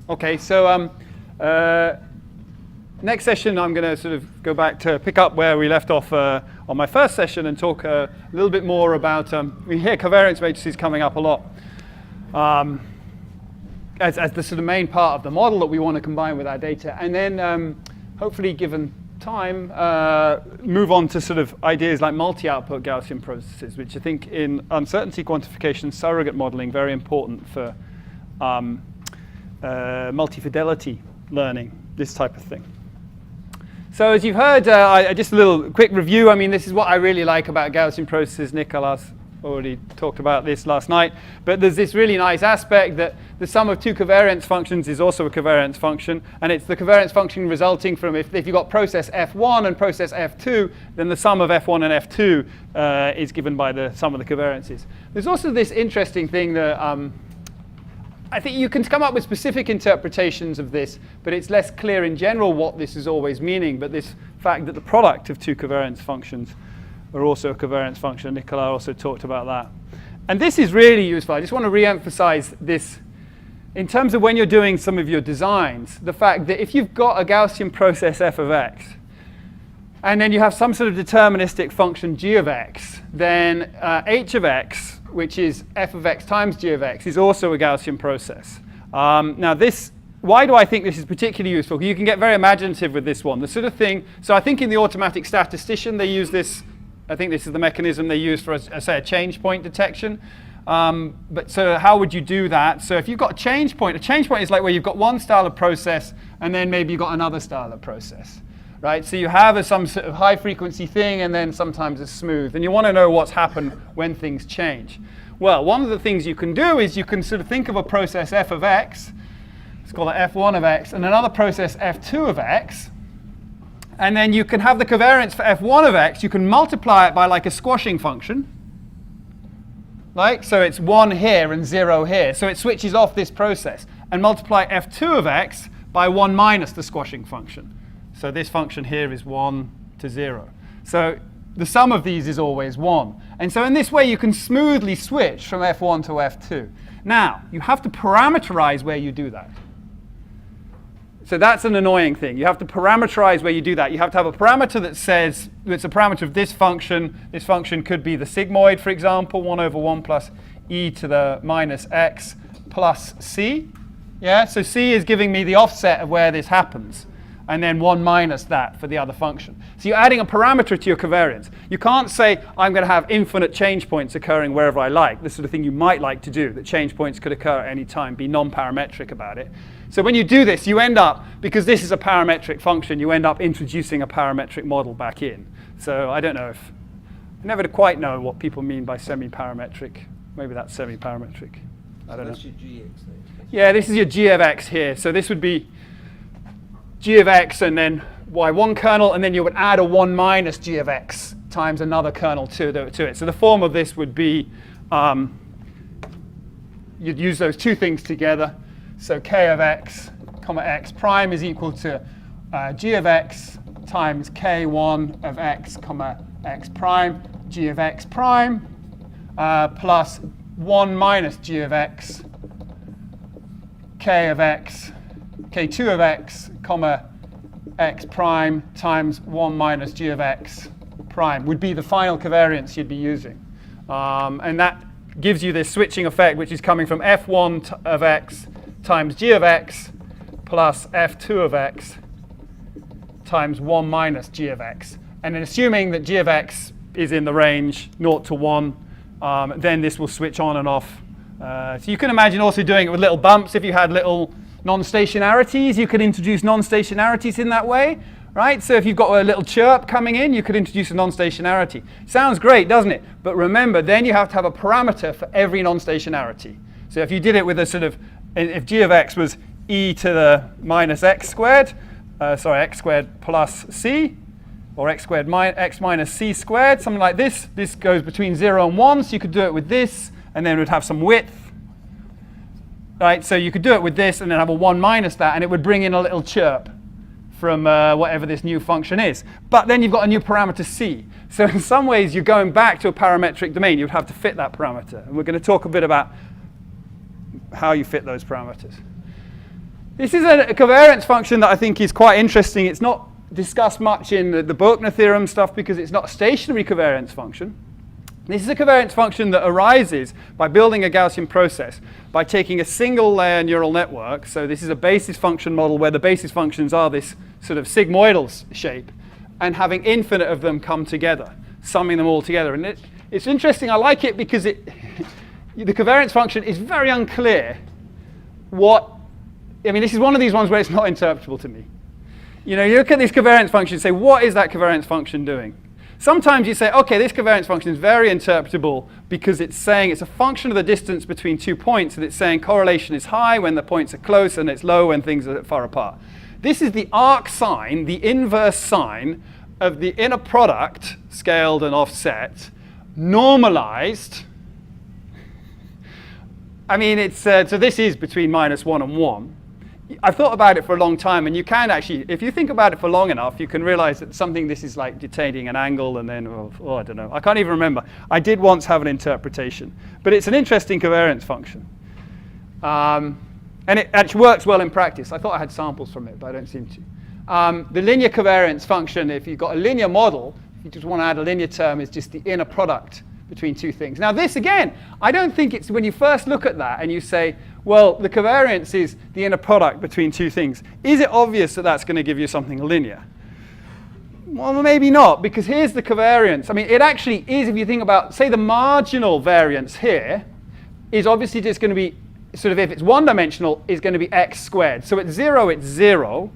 Okay, so next session I'm going to sort of go back to pick up where we left off on my first session and talk a little bit more about, we hear covariance matrices coming up a lot as the sort of main part of the model that we want to combine with our data. And then hopefully, given time, move on to sort of ideas like multi-output Gaussian processes, which I think in uncertainty quantification, surrogate modeling, very important for multi-fidelity learning, this type of thing. So as you've heard, just a little quick review. I mean, this is what I really like about Gaussian processes. Nicolas already talked about this last night. But there's this really nice aspect that the sum of two covariance functions is also a covariance function. And it's the covariance function resulting from if you've got process F1 and process F2, then the sum of F1 and F2 is given by the sum of the covariances. There's also this interesting thing that I think you can come up with specific interpretations of this, but it's less clear in general what this is always meaning. But this fact that the product of two covariance functions are also a covariance function. Nicolas also talked about that. And this is really useful. I just want to re-emphasize this in terms of when you're doing some of your designs, the fact that if you've got a Gaussian process f of x, and then you have some sort of deterministic function g of x, then h of x, which is f of x times g of x, is also a Gaussian process. Now this, why do I think this is particularly useful? You can get very imaginative with this one. The sort of thing, so I think in the automatic statistician they use this, I think this is the mechanism they use for, say, a change point detection. But so how would you do that? So if you've got a change point is like where you've got one style of process and then maybe you've got another style of process. Right? So you have some sort of high frequency thing and then sometimes a smooth. And you want to know what's happened when things change. Well, one of the things you can do is you can sort of think of a process f of x, let's call it f1 of x, and another process f2 of x. And then you can have the covariance for f1 of x. You can multiply it by like a squashing function. Right? So it's 1 here and 0 here. So it switches off this process. And multiply f2 of x by 1 minus the squashing function. So this function here is 1 to 0. So the sum of these is always 1. And so in this way, you can smoothly switch from f1 to f2. Now, you have to parameterize where you do that. So that's an annoying thing. You have to parameterize where you do that. You have to have a parameter that says, it's a parameter of this function. This function could be the sigmoid, for example, 1 over 1 plus e to the minus x plus c. Yeah, so c is giving me the offset of where this happens. And then 1 minus that for the other function. So you're adding a parameter to your covariance. You can't say, I'm going to have infinite change points occurring wherever I like. This sort of thing you might like to do, that change points could occur at any time, be non-parametric about it. So when you do this, you end up, because this is a parametric function, you end up introducing a parametric model back in. So I don't know if, I never quite know what people mean by semi-parametric. Maybe that's semi-parametric. I don't know. That's your gx there. Yeah, this is your g of x here. So this would be g of x and then y1 kernel, and then you would add a 1 minus g of x times another kernel to it. So the form of this would be, you'd use those two things together. So k of x, comma x prime is equal to g of x times k1 of x, comma x prime, g of x prime, plus 1 minus g of x, k of x, k2 of x, comma x prime times 1 minus g of x prime would be the final covariance you'd be using. And that gives you this switching effect, which is coming from f1 of x times g of x plus f2 of x times 1 minus g of x. And then assuming that g of x is in the range 0 to 1, then this will switch on and off. So you can imagine also doing it with little bumps. If you had little non-stationarities, you could introduce non-stationarities in that way, right? So if you've got a little chirp coming in, you could introduce a non-stationarity. Sounds great, doesn't it? But remember, then you have to have a parameter for every non-stationarity. So if you did it with a sort of, if g of x was e to the minus x squared, x squared plus c, or x squared x minus c squared, something like this. This goes between 0 and 1, so you could do it with this, and then it would have some width. Right, so you could do it with this and then have a 1 minus that, and it would bring in a little chirp from whatever this new function is. But then you've got a new parameter c. So in some ways, you're going back to a parametric domain. You'd have to fit that parameter. And we're going to talk a bit about how you fit those parameters. This is a covariance function that I think is quite interesting. It's not discussed much in the Buchner theorem stuff because it's not a stationary covariance function. This is a covariance function that arises by building a Gaussian process by taking a single layer neural network. So this is a basis function model where the basis functions are this sort of sigmoidal shape, and having infinite of them come together, summing them all together. And it's interesting. I like it because the covariance function is very unclear I mean, this is one of these ones where it's not interpretable to me. You know, you look at this covariance function and say, what is that covariance function doing? Sometimes you say, OK, this covariance function is very interpretable because it's saying it's a function of the distance between 2 points, and it's saying correlation is high when the points are close and it's low when things are far apart. This is the arc sign, the inverse sign of the inner product, scaled and offset, normalized. I mean, it's so this is between -1 and 1. I've thought about it for a long time, and you can actually, if you think about it for long enough, you can realize that this is like detaining an angle, and then, I don't know. I can't even remember. I did once have an interpretation. But it's an interesting covariance function. And it actually works well in practice. I thought I had samples from it, but I don't seem to. The linear covariance function, if you've got a linear model, if you just want to add a linear term, is just the inner product between two things. Now this, again, I don't think it's when you first look at that and you say, well, the covariance is the inner product between two things. Is it obvious that that's going to give you something linear? Well, maybe not, because here's the covariance. I mean, it actually is, if you think about, say, the marginal variance here is obviously just going to be, sort of, if it's one-dimensional, is going to be x squared. So at 0, it's 0,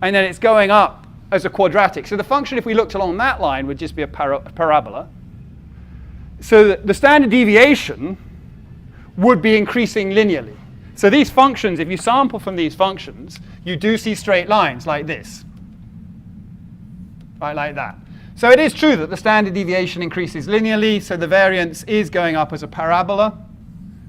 and then it's going up as a quadratic. So the function, if we looked along that line, would just be a parabola. So the standard deviation would be increasing linearly. So these functions, if you sample from these functions, you do see straight lines like this. Right, like that. So it is true that the standard deviation increases linearly, so the variance is going up as a parabola,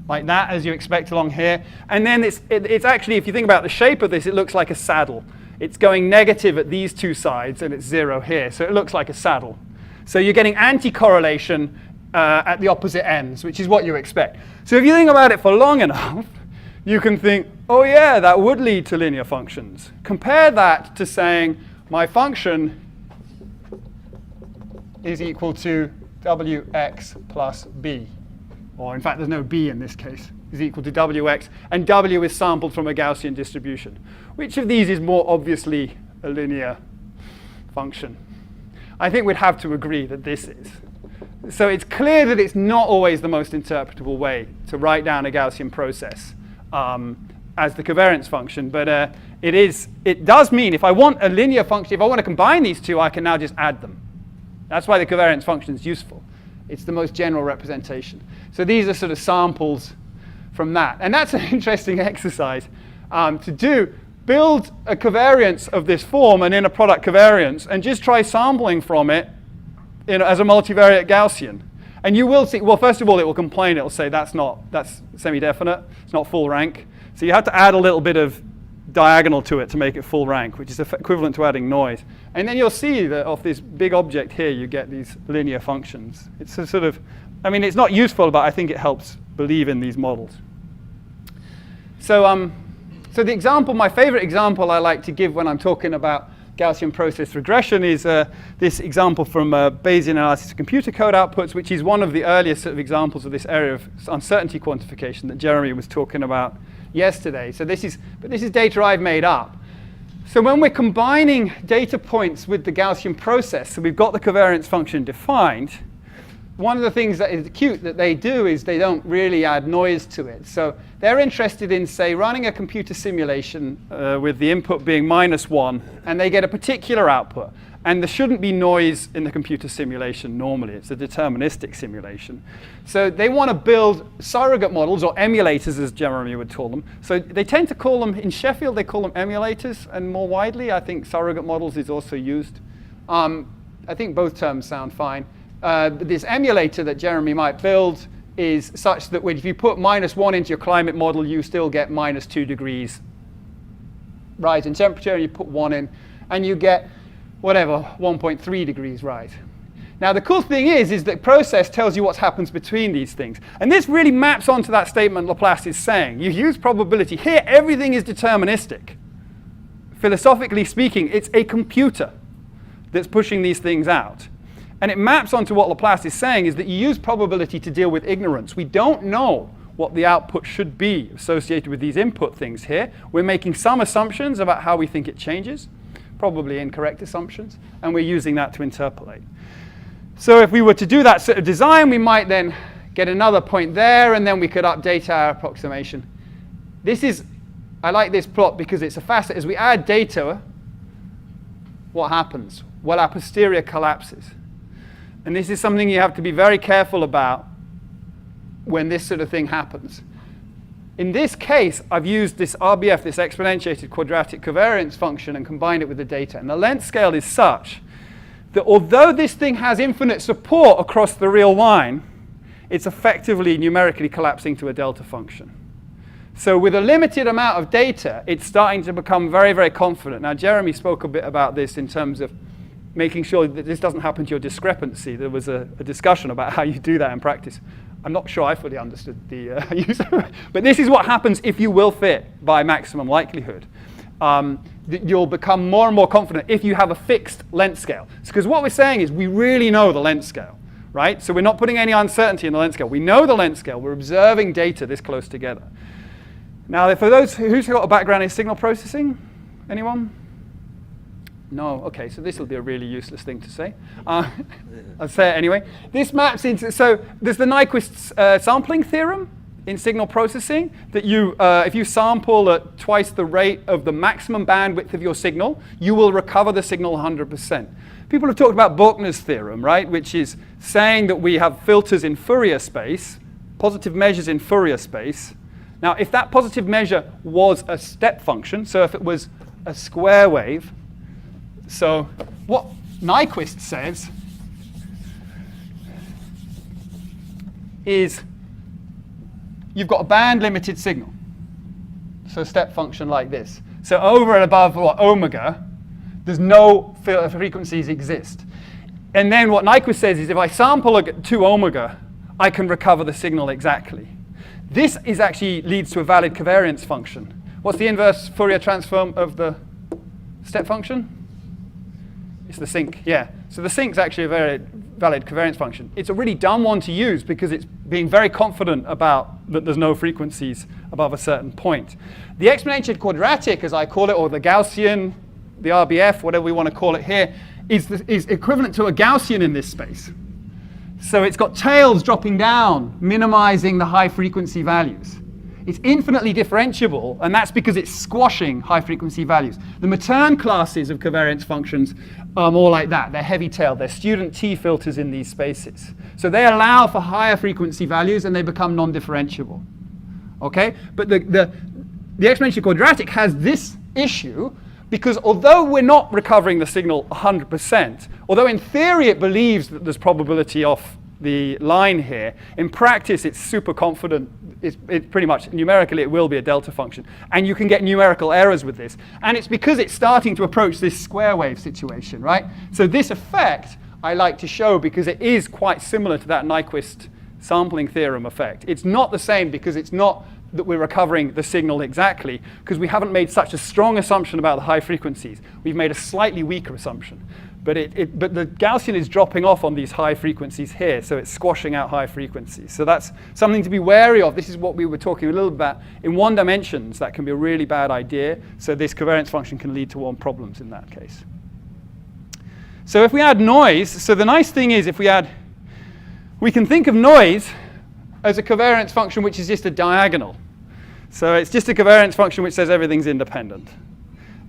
like that, as you expect along here. And then it's actually, if you think about the shape of this, it looks like a saddle. It's going negative at these two sides, and it's 0 here. So it looks like a saddle. So you're getting anti-correlation at the opposite ends, which is what you expect. So if you think about it for long enough, you can think, oh yeah, that would lead to linear functions. Compare that to saying my function is equal to wx plus b. Or in fact, there's no b in this case. Is equal to wx, and w is sampled from a Gaussian distribution. Which of these is more obviously a linear function? I think we'd have to agree that this is. So it's clear that it's not always the most interpretable way to write down a Gaussian process as the covariance function. But it does mean if I want a linear function, if I want to combine these two, I can now just add them. That's why the covariance function is useful. It's the most general representation. So these are sort of samples from that. And that's an interesting exercise to do. Build a covariance of this form, an inner product covariance, and just try sampling from it as a multivariate Gaussian. And you will see, well, first of all, it will complain. It will say that's semi-definite. It's not full rank. So you have to add a little bit of diagonal to it to make it full rank, which is equivalent to adding noise. And then you'll see that off this big object here, you get these linear functions. It's a sort of, I mean, it's not useful, but I think it helps believe in these models. So, so the example, my favorite example I like to give when I'm talking about Gaussian process regression is this example from Bayesian analysis of computer code outputs, which is one of the earliest sort of examples of this area of uncertainty quantification that Jeremy was talking about yesterday. So this is data I've made up. So when we're combining data points with the Gaussian process, so we've got the covariance function defined, one of the things that is cute that they do is they don't really add noise to it. So they're interested in, say, running a computer simulation with the input being -1, and they get a particular output. And there shouldn't be noise in the computer simulation normally. It's a deterministic simulation. So they want to build surrogate models, or emulators, as Jeremy would call them. So they tend to call them, in Sheffield, they call them emulators. And more widely, I think surrogate models is also used. I think both terms sound fine. This emulator that Jeremy might build is such that if you put -1 into your climate model, you still get -2 degrees rise in temperature, and you put 1 in, and you get whatever, 1.3 degrees rise. Now, the cool thing is that process tells you what happens between these things. And this really maps onto that statement Laplace is saying. You use probability. Here, everything is deterministic. Philosophically speaking, it's a computer that's pushing these things out. And it maps onto what Laplace is saying is that you use probability to deal with ignorance. We don't know what the output should be associated with these input things here. We're making some assumptions about how we think it changes, probably incorrect assumptions, and we're using that to interpolate. So if we were to do that sort of design, we might then get another point there, and then we could update our approximation. I like this plot because it's a facet. As we add data, what happens? Well, our posterior collapses. And this is something you have to be very careful about when this sort of thing happens. In this case, I've used this RBF, this exponentiated quadratic covariance function, and combined it with the data. And the length scale is such that although this thing has infinite support across the real line, it's effectively numerically collapsing to a delta function. So with a limited amount of data, it's starting to become very, very confident. Now, Jeremy spoke a bit about this in terms of making sure that this doesn't happen to your discrepancy. There was a discussion about how you do that in practice. I'm not sure I fully understood the use of it. But this is what happens if you will fit by maximum likelihood. You'll become more and more confident if you have a fixed length scale. Because what we're saying is we really know the length scale, right? So we're not putting any uncertainty in the length scale. We know the length scale. We're observing data this close together. Now, for those who's got a background in signal processing, anyone? No, OK, so this will be a really useless thing to say. I'll say it anyway. This maps into, so there's the Nyquist sampling theorem in signal processing that if you sample at twice the rate of the maximum bandwidth of your signal, you will recover the signal 100%. People have talked about Buchner's theorem, right, which is saying that we have filters in Fourier space, positive measures in Fourier space. Now, if that positive measure was a step function, so if it was a square wave, so what Nyquist says is you've got a band-limited signal, so a step function like this. So over and above what, omega, there's no frequencies exist. And then what Nyquist says is if I sample at 2 omega, I can recover the signal exactly. This actually leads to a valid covariance function. What's the inverse Fourier transform of the step function? It's the sinc, yeah. So the sinc's actually a very valid covariance function. It's a really dumb one to use because it's being very confident about that there's no frequencies above a certain point. The exponential quadratic, as I call it, or the Gaussian, the RBF, whatever we want to call it here, is equivalent to a Gaussian in this space. So it's got tails dropping down, minimizing the high frequency values. It's infinitely differentiable, and that's because it's squashing high frequency values. The Matern classes of covariance functions are more like that. They're heavy-tailed. They're student T filters in these spaces. So they allow for higher frequency values, and they become non-differentiable. Okay? But the exponential quadratic has this issue, because although we're not recovering the signal 100%, although in theory it believes that there's probability off the line here, in practice it's super confident. It's pretty much numerically it will be a delta function, and you can get numerical errors with this, and it's because it's starting to approach this square wave situation, right? So this effect I like to show because it is quite similar to that Nyquist sampling theorem effect. It's not the same because it's not that we're recovering the signal exactly, because we haven't made such a strong assumption about the high frequencies. We've made a slightly weaker assumption. But the Gaussian is dropping off on these high frequencies here, so it's squashing out high frequencies. So that's something to be wary of. This is what we were talking a little bit about. In one dimensions, that can be a really bad idea. So this covariance function can lead to one problems in that case. So if we add noise, so the nice thing is we can think of noise as a covariance function which is just a diagonal. So it's just a covariance function which says everything's independent.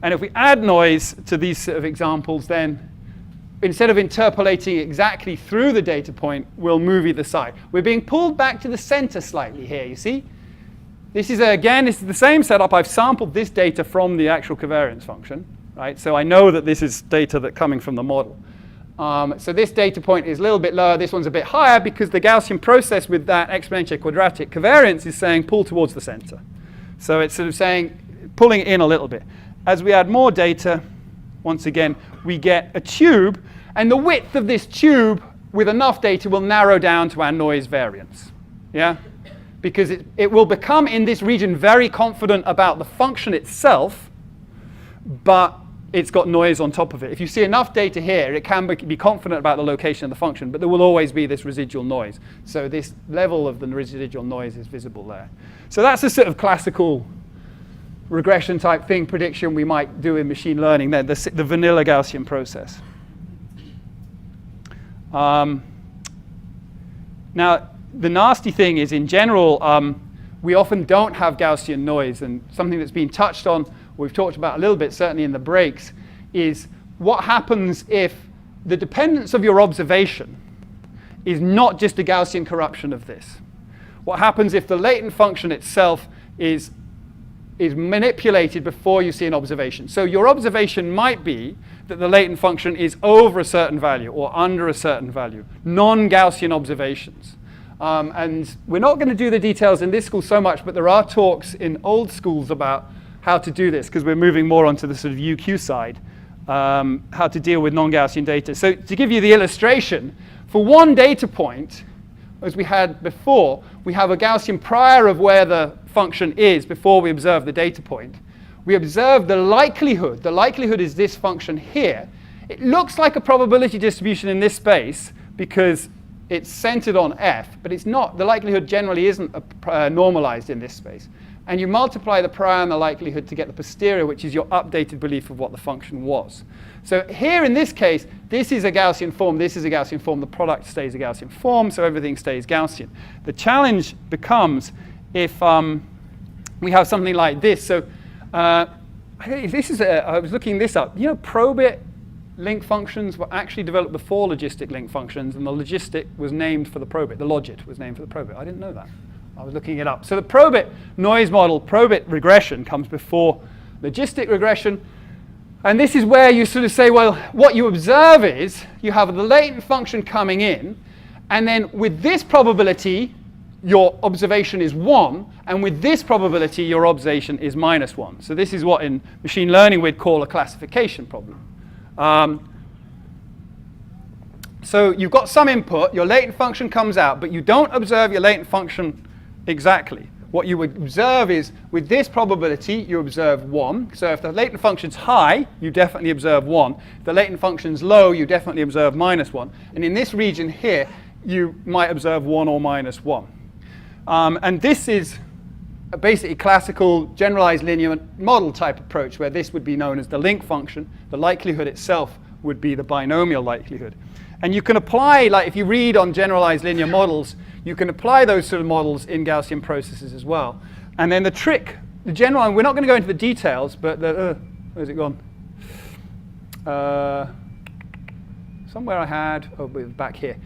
And if we add noise to these sort of examples, then instead of interpolating exactly through the data point, we'll move either side. We're being pulled back to the center slightly here, you see? This is the same setup. I've sampled this data from the actual covariance function, right? So I know that this is data that's coming from the model. So this data point is a little bit lower. This one's a bit higher because the Gaussian process with that exponential quadratic covariance is saying pull towards the center. So it's sort of saying pulling it in a little bit. As we add more data, once again, we get a tube. And the width of this tube with enough data, will narrow down to our noise variance. Yeah? Because it will become, in this region, very confident about the function itself, but it's got noise on top of it. If you see enough data here, it can be confident about the location of the function, but there will always be this residual noise. So this level of the residual noise is visible there. So that's a sort of classical regression type thing, prediction we might do in machine learning, then the vanilla Gaussian process. Now, the nasty thing is, in general, we often don't have Gaussian noise, and something that's been touched on, we've talked about a little bit, certainly in the breaks, is what happens if the dependence of your observation is not just a Gaussian corruption of this. What happens if the latent function itself is manipulated before you see an observation? So your observation might be that the latent function is over a certain value or under a certain value, non-Gaussian observations. And we're not going to do the details in this school so much, but there are talks in old schools about how to do this, because we're moving more onto the sort of UQ side, how to deal with non-Gaussian data. So to give you the illustration, for one data point, as we had before, we have a Gaussian prior of where the function is before we observe the data point. We observe the likelihood. The likelihood is this function here. It looks like a probability distribution in this space because it's centered on f, but it's not. The likelihood generally isn't normalized in this space. And you multiply the prior and the likelihood to get the posterior, which is your updated belief of what the function was. So here in this case, this is a Gaussian form, this is a Gaussian form, the product stays a Gaussian form, so everything stays Gaussian. The challenge becomes if we have something like this. So this is I was looking this up. You know, probit link functions were actually developed before logistic link functions, and the logistic was named for the probit. The logit was named for the probit. I didn't know that. I was looking it up. So the probit noise model, probit regression comes before logistic regression. And this is where you sort of say, well, what you observe is you have the latent function coming in, and then with this probability, your observation is 1, and with this probability, your observation is -1. So this is what in machine learning we'd call a classification problem. So you've got some input, your latent function comes out, but you don't observe your latent function exactly. What you would observe is, with this probability, you observe 1. So if the latent function's high, you definitely observe 1. If the latent function's low, you definitely observe -1. And in this region here, you might observe 1 or -1. And this is a basically classical generalized linear model type approach, where this would be known as the link function. The likelihood itself would be the binomial likelihood. And you can apply, like if you read on generalized linear models, you can apply those sort of models in Gaussian processes as well. And then the trick, the general, and we're not going to go into the details, but where's it gone? Somewhere I had, back here.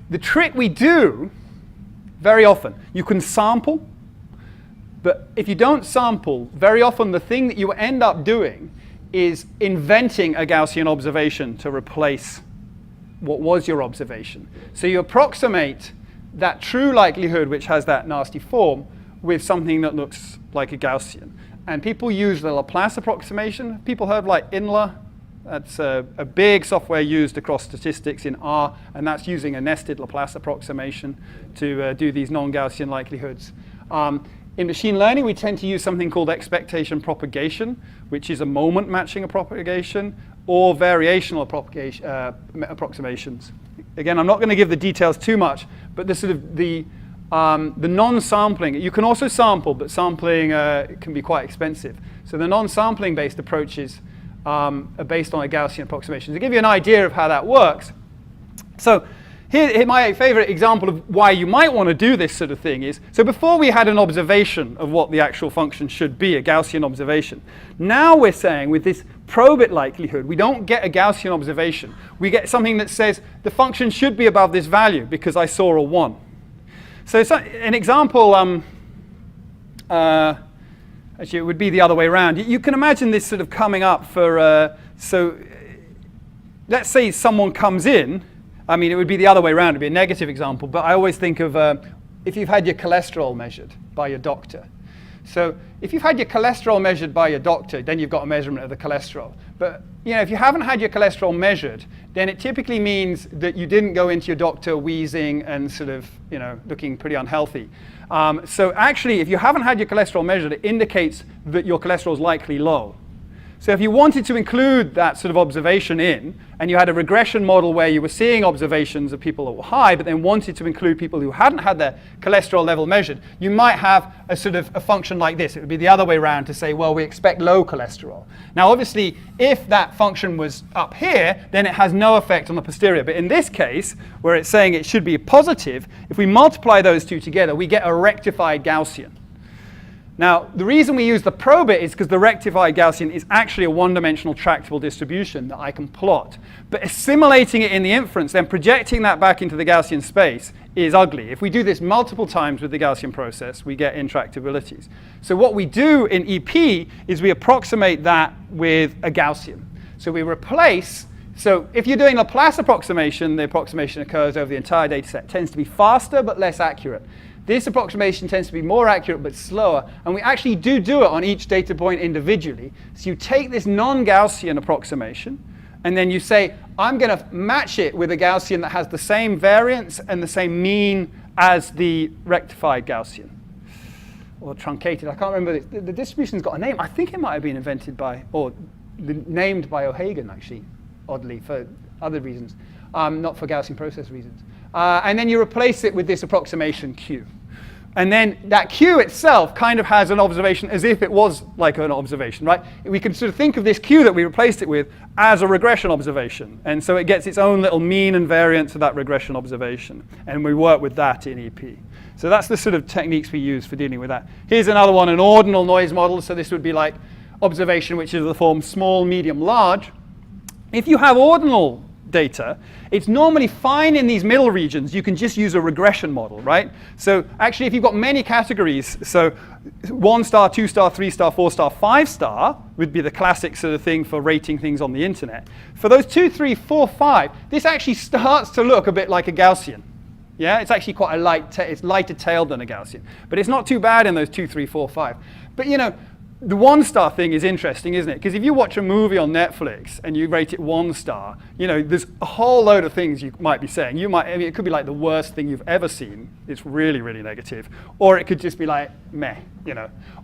The trick we do very often, you can sample, but if you don't sample, very often the thing that you end up doing is inventing a Gaussian observation to replace what was your observation. So you approximate that true likelihood, which has that nasty form, with something that looks like a Gaussian. And people use the Laplace approximation. People heard like INLA. That's a big software used across statistics in R, and that's using a nested Laplace approximation to do these non-Gaussian likelihoods. In machine learning, we tend to use something called expectation propagation, which is a moment matching a propagation, or variational approximations. Again, I'm not going to give the details too much, but the sort of the non-sampling, you can also sample, but sampling can be quite expensive. So the non-sampling based approaches are based on a Gaussian approximation. To give you an idea of how that works, so here my favorite example of why you might want to do this sort of thing is, so before we had an observation of what the actual function should be, a Gaussian observation. Now we're saying with this probit likelihood, we don't get a Gaussian observation. We get something that says the function should be above this value because I saw a 1. So an example, actually it would be the other way around. You can imagine this sort of coming up for, so let's say someone comes in. I mean, it would be the other way around. It would be a negative example. But I always think of if you've had your cholesterol measured by your doctor. So if you've had your cholesterol measured by your doctor, then you've got a measurement of the cholesterol. But if you haven't had your cholesterol measured, then it typically means that you didn't go into your doctor wheezing and sort of looking pretty unhealthy. So actually, if you haven't had your cholesterol measured, it indicates that your cholesterol is likely low. So if you wanted to include that sort of observation in, and you had a regression model where you were seeing observations of people that were high, but then wanted to include people who hadn't had their cholesterol level measured, you might have a sort of a function like this. It would be the other way around to say, well, we expect low cholesterol. Now, obviously, if that function was up here, then it has no effect on the posterior. But in this case, where it's saying it should be positive, if we multiply those two together, we get a rectified Gaussian. Now, the reason we use the probit is because the rectified Gaussian is actually a one-dimensional tractable distribution that I can plot. But assimilating it in the inference, then projecting that back into the Gaussian space is ugly. If we do this multiple times with the Gaussian process, we get intractabilities. So what we do in EP is we approximate that with a Gaussian. So we replace, so if you're doing Laplace approximation, the approximation occurs over the entire data set. It tends to be faster but less accurate. This approximation tends to be more accurate but slower, and we actually do it on each data point individually. So you take this non-Gaussian approximation, and then you say, I'm going to match it with a Gaussian that has the same variance and the same mean as the rectified Gaussian, or truncated. I can't remember. The distribution's got a name. I think it might have been invented by, or named by O'Hagan, actually, oddly, for other reasons, not for Gaussian process reasons. And then you replace it with this approximation Q. And then that Q itself kind of has an observation as if it was like an observation, right? We can sort of think of this Q that we replaced it with as a regression observation. And so it gets its own little mean and variance of that regression observation. And we work with that in EP. So that's the sort of techniques we use for dealing with that. Here's another one, an ordinal noise model. So this would be like observation, which is of the form small, medium, large. If you have ordinal data, it's normally fine in these middle regions. You can just use a regression model, right? So actually, if you've got many categories, so 1 star, 2 star, 3 star, 4 star, 5 star would be the classic sort of thing for rating things on the internet. For those 2, 3, 4, 5, this actually starts to look a bit like a Gaussian. Yeah, it's actually quite a light, it's lighter tailed than a Gaussian. But it's not too bad in those 2, 3, 4, 5. But the 1 star thing is interesting, isn't it? Because if you watch a movie on Netflix and you rate it 1 star, there's a whole load of things you might be saying. It could be like the worst thing you've ever seen. It's really, really negative. Or it could just be like, meh,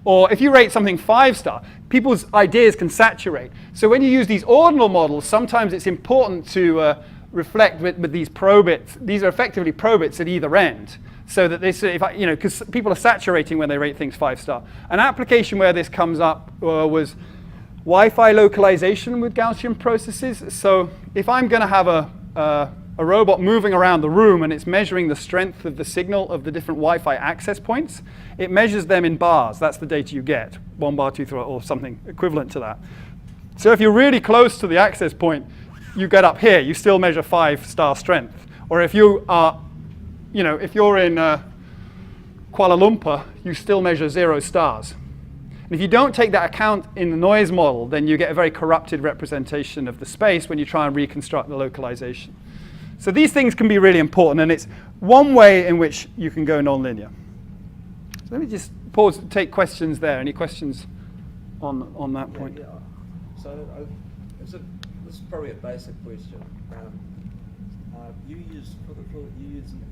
Or if you rate something 5 star, people's ideas can saturate. So when you use these ordinal models, sometimes it's important to reflect with these probits. These are effectively probits at either end. So that this, because people are saturating when they rate things 5 star. An application where this comes up was Wi-Fi localization with Gaussian processes. So if I'm going to have a robot moving around the room and it's measuring the strength of the signal of the different Wi-Fi access points, it measures them in bars. That's the data you get, 1 bar, 2, 3, or something equivalent to that. So if you're really close to the access point, you get up here, you still measure 5 star strength. Or if you are if you're in Kuala Lumpur, you still measure 0 stars. And if you don't take that account in the noise model, then you get a very corrupted representation of the space when you try and reconstruct the localization. So these things can be really important, and it's one way in which you can go nonlinear. So let me just pause, take questions there. Any questions on that point? Yeah. So this is probably a basic question. You use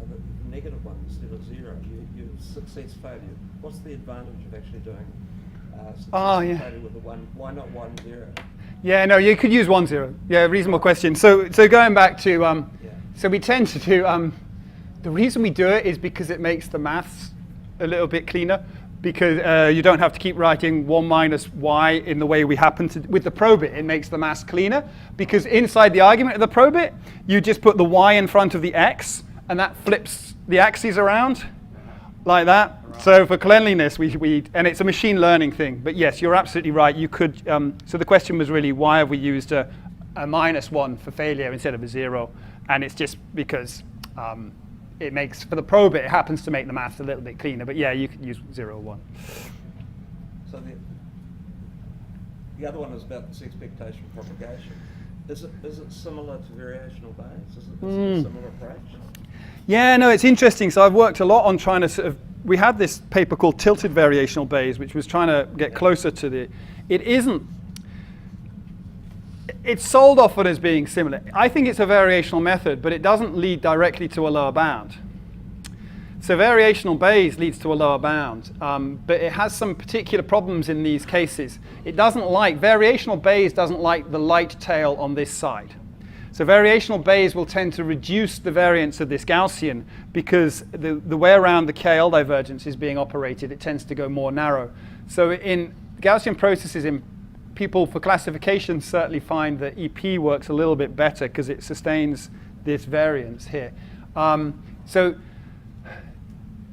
a negative one instead of 0. You success failure. What's the advantage of actually doing success failure with a 1? Why not 1, 0? Yeah, no, you could use 1, 0. Yeah, reasonable question. So going back to so we tend to do the reason we do it is because it makes the maths a little bit cleaner. Because you don't have to keep writing 1 minus y in the way we happen to. With the probit, it makes the math cleaner. Because inside the argument of the probit, you just put the y in front of the x, and that flips the axes around like that. Right. So for cleanliness, and it's a machine learning thing. But yes, you're absolutely right. You could. So the question was really, why have we used a -1 for failure instead of a 0? And it's just because it makes, for the probit, it happens to make the maths a little bit cleaner. But yeah, you could use 0 or 1. So the other one is about this expectation propagation. Is it similar to variational Bayes? Is it a similar approach? Yeah, no, it's interesting. So I've worked a lot on trying to sort of we had this paper called tilted variational Bayes, which was trying to get closer to the, it isn't, it's sold often as being similar. I think it's a variational method, but it doesn't lead directly to a lower bound. So variational Bayes leads to a lower bound, but it has some particular problems in these cases. It doesn't like, variational Bayes doesn't like the light tail on this side. So variational Bayes will tend to reduce the variance of this Gaussian because the way around the KL divergence is being operated, it tends to go more narrow. So in Gaussian processes, people for classification certainly find that EP works a little bit better because it sustains this variance here. So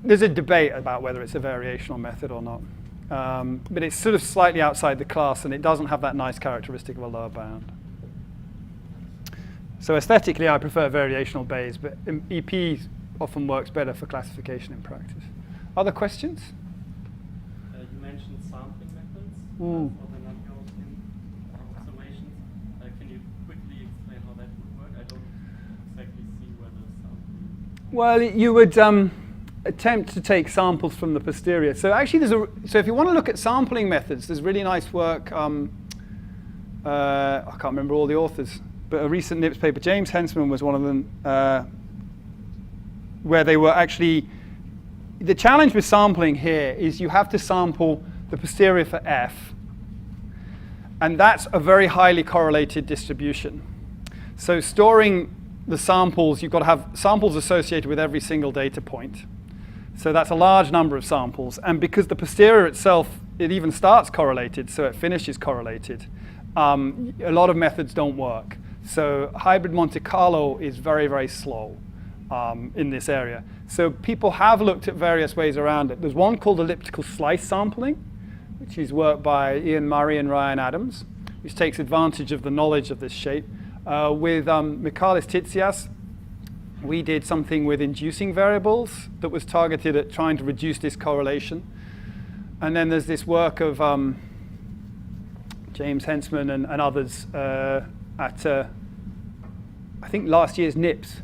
there's a debate about whether it's a variational method or not. But it's sort of slightly outside the class, and it doesn't have that nice characteristic of a lower bound. So aesthetically, I prefer variational Bayes, but EP often works better for classification in practice. Other questions? You mentioned sampling methods for the non-Gaussian observations. Can you quickly explain how that would work? I don't exactly see where the sampling... Well, you would attempt to take samples from the posterior. So actually, so if you want to look at sampling methods, there's really nice work. I can't remember all the authors, but a recent NIPS paper, James Hensman was one of them, where they were actually, the challenge with sampling here is you have to sample the posterior for F, and that's a very highly correlated distribution. So storing the samples, you've got to have samples associated with every single data point. So that's a large number of samples, and because the posterior itself, it even starts correlated, so it finishes correlated, a lot of methods don't work. So hybrid Monte Carlo is very, very slow in this area. So people have looked at various ways around it. There's one called elliptical slice sampling, which is work by Ian Murray and Ryan Adams, which takes advantage of the knowledge of this shape. With Michalis Titsias, we did something with inducing variables that was targeted at trying to reduce this correlation. And then there's this work of James Hensman and others at, I think, last year's NIPS,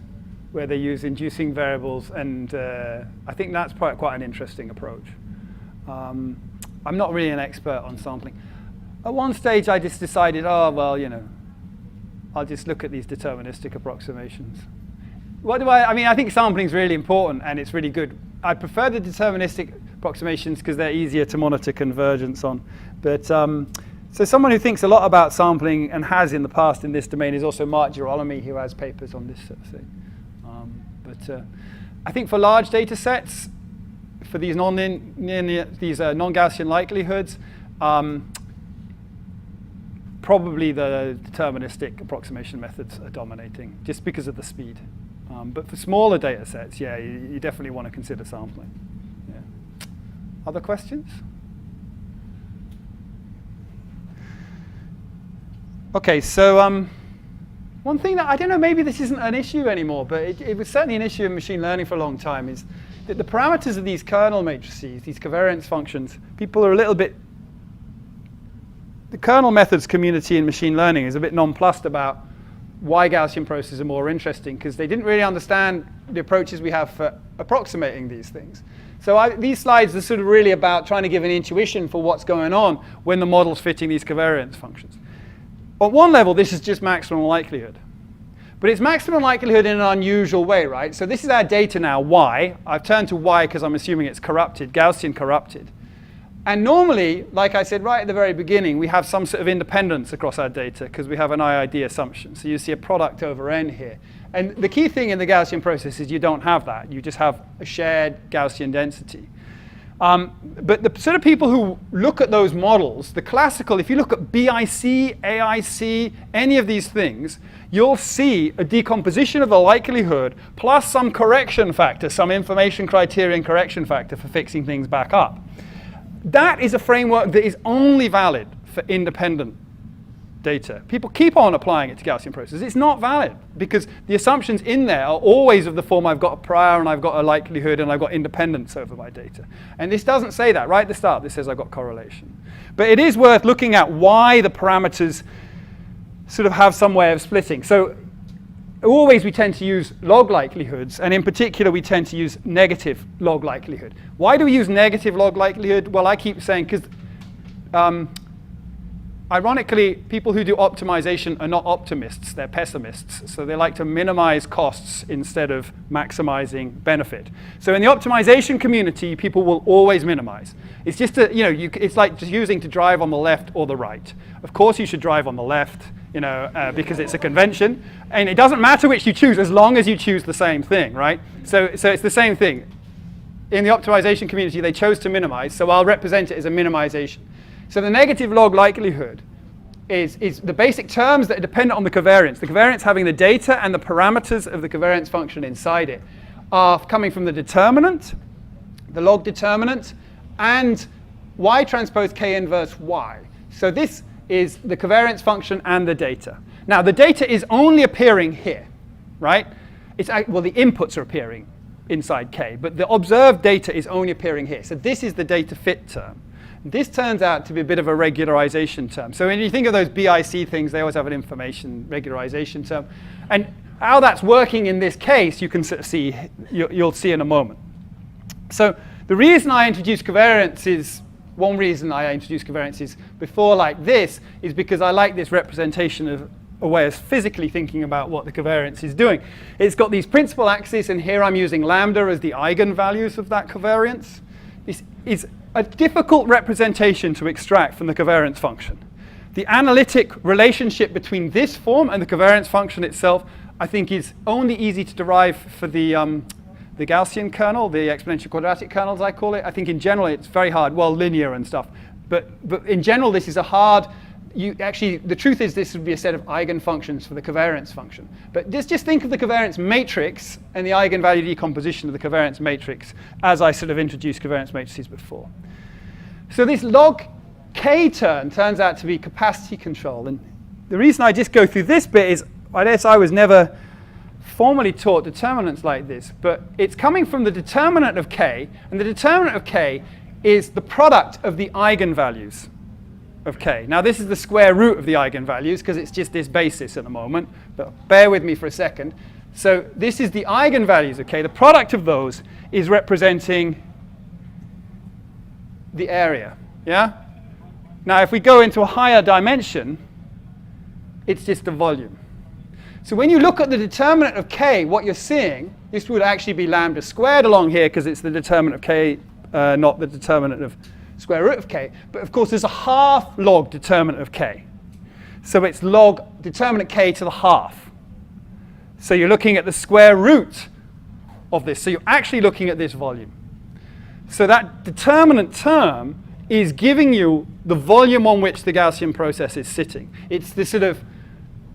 where they use inducing variables, and I think that's quite an interesting approach. I'm not really an expert on sampling. At one stage, I just decided, oh, well, you know, I'll just look at these deterministic approximations. What do I mean, I think sampling is really important, and it's really good. I prefer the deterministic approximations because they're easier to monitor convergence on. But so someone who thinks a lot about sampling and has in the past in this domain is also Mark Girolami, who has papers on this sort of thing. But I think for large data sets, for these non-Gaussian likelihoods, probably the deterministic approximation methods are dominating, just because of the speed. But for smaller data sets, yeah, you definitely want to consider sampling. Yeah. Other questions? Okay, so one thing that, I don't know, maybe this isn't an issue anymore, but it was certainly an issue in machine learning for a long time, is that the parameters of these kernel matrices, these covariance functions, people are a little bit, the kernel methods community in machine learning is a bit nonplussed about why Gaussian processes are more interesting, because they didn't really understand the approaches we have for approximating these things. So these slides are sort of really about trying to give an intuition for what's going on when the model's fitting these covariance functions. On one level, this is just maximum likelihood. But it's maximum likelihood in an unusual way, right? So this is our data now, y. I've turned to y because I'm assuming it's corrupted, Gaussian corrupted. And normally, like I said right at the very beginning, we have some sort of independence across our data because we have an IID assumption. So you see a product over n here. And the key thing in the Gaussian process is you don't have that. You just have a shared Gaussian density. But the sort of people who look at those models, the classical, if you look at BIC, AIC, any of these things, you'll see a decomposition of the likelihood plus some correction factor, some information criterion correction factor for fixing things back up. That is a framework that is only valid for independent data. People keep on applying it to Gaussian processes. It's not valid because the assumptions in there are always of the form I've got a prior and I've got a likelihood and I've got independence over my data. And this doesn't say that right at the start. This says I've got correlation. But it is worth looking at why the parameters sort of have some way of splitting. So always we tend to use log likelihoods, and in particular we tend to use negative log likelihood. Why do we use negative log likelihood? Well, I keep saying because ironically, people who do optimization are not optimists, they're pessimists. So they like to minimize costs instead of maximizing benefit. So in the optimization community, people will always minimize. It's just it's like just using to drive on the left or the right. Of course you should drive on the left, because it's a convention. And it doesn't matter which you choose as long as you choose the same thing, right? So it's the same thing. In the optimization community, they chose to minimize, so I'll represent it as a minimization. So the negative log likelihood is the basic terms that are dependent on the covariance having the data and the parameters of the covariance function inside it are coming from the determinant, the log determinant, and y transpose k inverse y. So this is the covariance function and the data. Now the data is only appearing here, right? Well, the inputs are appearing inside k, but the observed data is only appearing here. So this is the data fit term. This turns out to be a bit of a regularization term. So when you think of those BIC things, they always have an information regularization term. And how that's working in this case, you can sort of see, you'll see in a moment. So the reason I introduced covariance is, one reason I introduced covariance is before like this, is because I like this representation of a way of physically thinking about what the covariance is doing. It's got these principal axes, and here I'm using lambda as the eigenvalues of that covariance. This is a difficult representation to extract from the covariance function. The analytic relationship between this form and the covariance function itself, I think, is only easy to derive for the Gaussian kernel, the exponential quadratic kernels, I call it. I think in general it's very hard, well, linear and stuff. But in general, this is a hard, the truth is this would be a set of eigenfunctions for the covariance function. But just think of the covariance matrix and the eigenvalue decomposition of the covariance matrix as I sort of introduced covariance matrices before. So this log k term turns out to be capacity control. And the reason I just go through this bit is, I guess I was never formally taught determinants like this, but it's coming from the determinant of k, and the determinant of k is the product of the eigenvalues of k. Now this is the square root of the eigenvalues because it's just this basis at the moment, but bear with me for a second. So this is the eigenvalues of k. The product of those is representing the area, yeah? Now if we go into a higher dimension, it's just the volume. So when you look at the determinant of k, what you're seeing, this would actually be lambda squared along here because it's the determinant of k, not the determinant of square root of k. But of course there's a half log determinant of k. So it's log determinant k to the half. So you're looking at the square root of this. So you're actually looking at this volume. So that determinant term is giving you the volume on which the Gaussian process is sitting. It's the sort of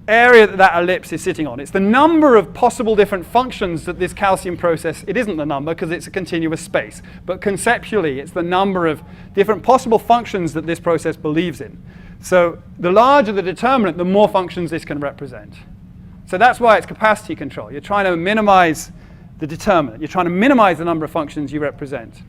area that that ellipse is sitting on. It's the number of possible different functions that this Gaussian process, it isn't the number because it's a continuous space, but conceptually it's the number of different possible functions that this process believes in. So the larger the determinant, the more functions this can represent. So that's why it's capacity control. You're trying to minimize the determinant. You're trying to minimize the number of functions you represent.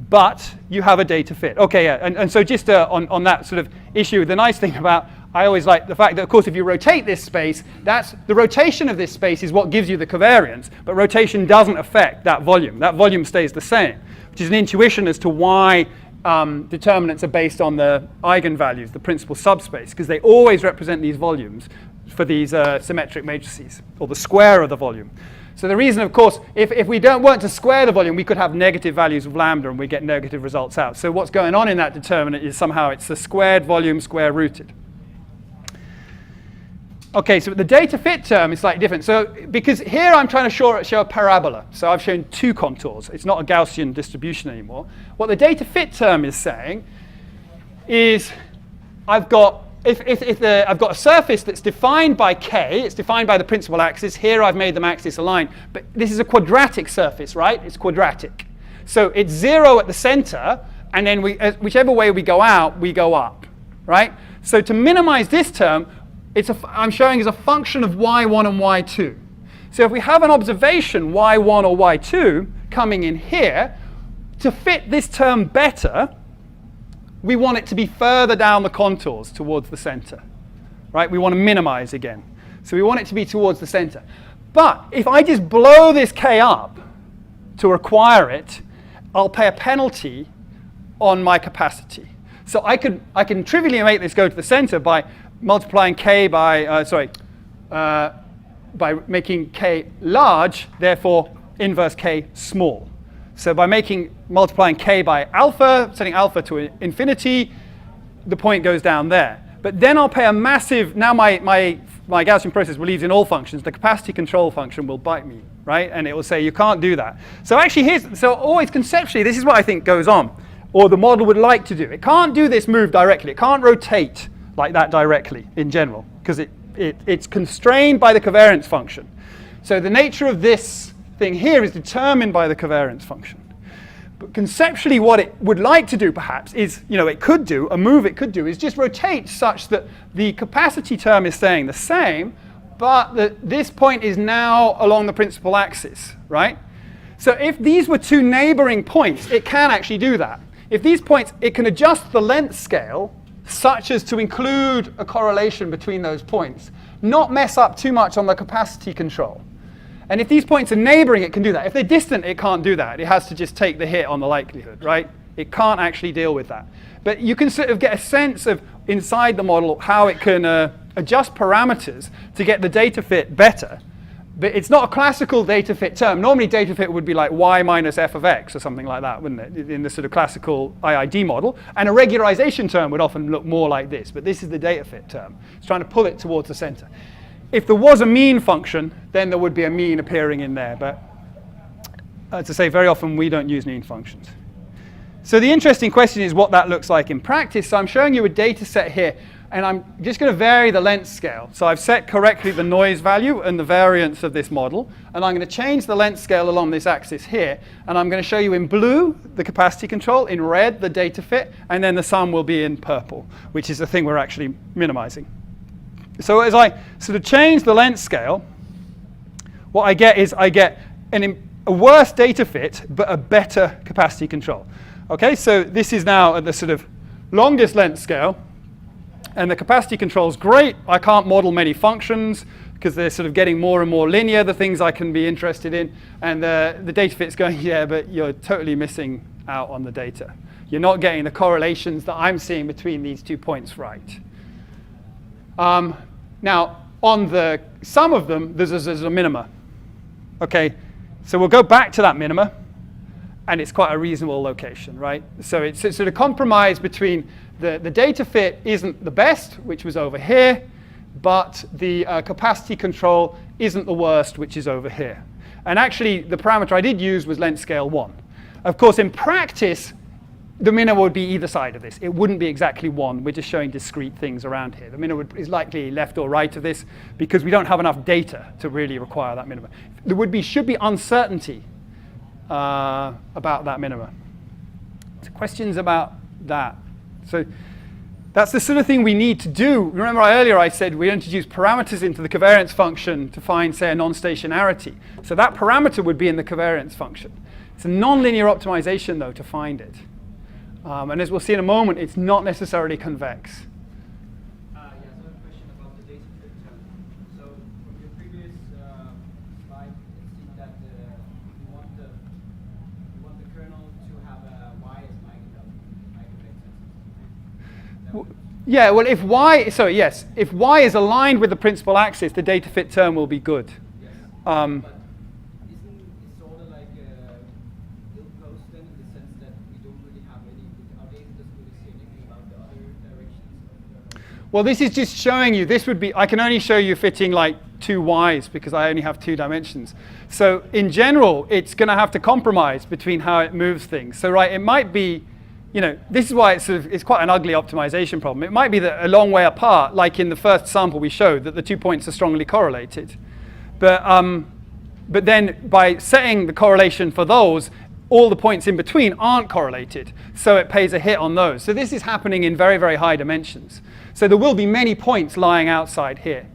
But you have a data fit. Okay, yeah, and so just on that sort of issue, the nice thing about, I always like the fact that, of course, if you rotate this space, the rotation of this space is what gives you the covariance, but rotation doesn't affect that volume. That volume stays the same, which is an intuition as to why determinants are based on the eigenvalues, the principal subspace, because they always represent these volumes for these symmetric matrices, or the square of the volume. So the reason, of course, if we weren't to square the volume, we could have negative values of lambda and we get negative results out. So what's going on in that determinant is somehow it's the squared volume square rooted. Okay, so the data fit term is slightly different. So because here I'm trying to show a parabola. So I've shown two contours. It's not a Gaussian distribution anymore. What the data fit term is saying is I've got I've got a surface that's defined by k, it's defined by the principal axis. Here I've made them axis aligned. But this is a quadratic surface, right? It's quadratic. So it's 0 at the center, and then whichever way we go out, we go up, right? So to minimize this term, I'm showing as a function of y1 and y2. So if we have an observation y1 or y2 coming in here, to fit this term better, we want it to be further down the contours towards the center, right? We want to minimize again. So we want it to be towards the center. But if I just blow this k up to require it, I'll pay a penalty on my capacity. So I can trivially make this go to the center by multiplying k by, by making k large, therefore inverse k small. So by multiplying k by alpha, setting alpha to infinity, the point goes down there. But then I'll pay a massive, now my Gaussian process believes in all functions, the capacity control function will bite me, right? And it will say you can't do that. So actually so always conceptually, this is what I think goes on, or the model would like to do. It can't do this move directly. It can't rotate like that directly in general, because it's constrained by the covariance function. So the nature of this thing here is determined by the covariance function. But conceptually what it would like to do perhaps is, it could do, a move it could do is just rotate such that the capacity term is staying the same, but this point is now along the principal axis, right? So if these were two neighboring points, it can actually do that. If these points, it can adjust the length scale such as to include a correlation between those points, not mess up too much on the capacity control. And if these points are neighboring, it can do that. If they're distant, it can't do that. It has to just take the hit on the likelihood, right? It can't actually deal with that. But you can sort of get a sense of, inside the model, how it can adjust parameters to get the data fit better. But it's not a classical data fit term. Normally data fit would be like y minus f of x or something like that, wouldn't it, in the sort of classical IID model. And a regularization term would often look more like this. But this is the data fit term. It's trying to pull it towards the center. If there was a mean function, then there would be a mean appearing in there. But as I say, very often we don't use mean functions. So the interesting question is what that looks like in practice. So I'm showing you a data set here. And I'm just going to vary the length scale. So I've set correctly the noise value and the variance of this model. And I'm going to change the length scale along this axis here. And I'm going to show you in blue the capacity control, in red the data fit, and then the sum will be in purple, which is the thing we're actually minimizing. So as I sort of change the length scale, what I get is I get a worse data fit, but a better capacity control. Okay, so this is now at the sort of longest length scale. And the capacity control is great. I can't model many functions because they're sort of getting more and more linear, the things I can be interested in. And the data fit's going, yeah, but you're totally missing out on the data. You're not getting the correlations that I'm seeing between these 2 points right. Now, on some of them, there's a minima. OK, so we'll go back to that minima. And it's quite a reasonable location, right? So it's sort of compromise between the data fit isn't the best, which was over here, but the capacity control isn't the worst, which is over here. And actually, the parameter I did use was length scale 1. Of course, in practice, the minima would be either side of this. It wouldn't be exactly 1. We're just showing discrete things around here. The minima is likely left or right of this because we don't have enough data to really require that minima. There should be uncertainty about that minima. So questions about that? So that's the sort of thing we need to do. Remember earlier I said we introduce parameters into the covariance function to find, say, a non-stationarity. So that parameter would be in the covariance function. It's a nonlinear optimization, though, to find it. And as we'll see in a moment, it's not necessarily convex. Yeah, so a question about the data fit term. So from your previous slide, it seemed that you want the kernel to have a y as eigenvalue. Yeah, well, if y, so yes, if y is aligned with the principal axis, the data fit term will be good. Yes. But isn't it sort of like ill-posed then, in the sense that we don't really have any, our data doesn't really say anything about the other directions of Well, this is just showing you, this would be, I can only show you fitting like 2 y's because I only have 2 dimensions. So in general, it's going to have to compromise between how it moves things. So right, it might be, this is why it's quite an ugly optimization problem. It might be that a long way apart, like in the first sample we showed, that the 2 points are strongly correlated. But then by setting the correlation for those, all the points in between aren't correlated. So it pays a hit on those. So this is happening in very, very high dimensions. So there will be many points lying outside here.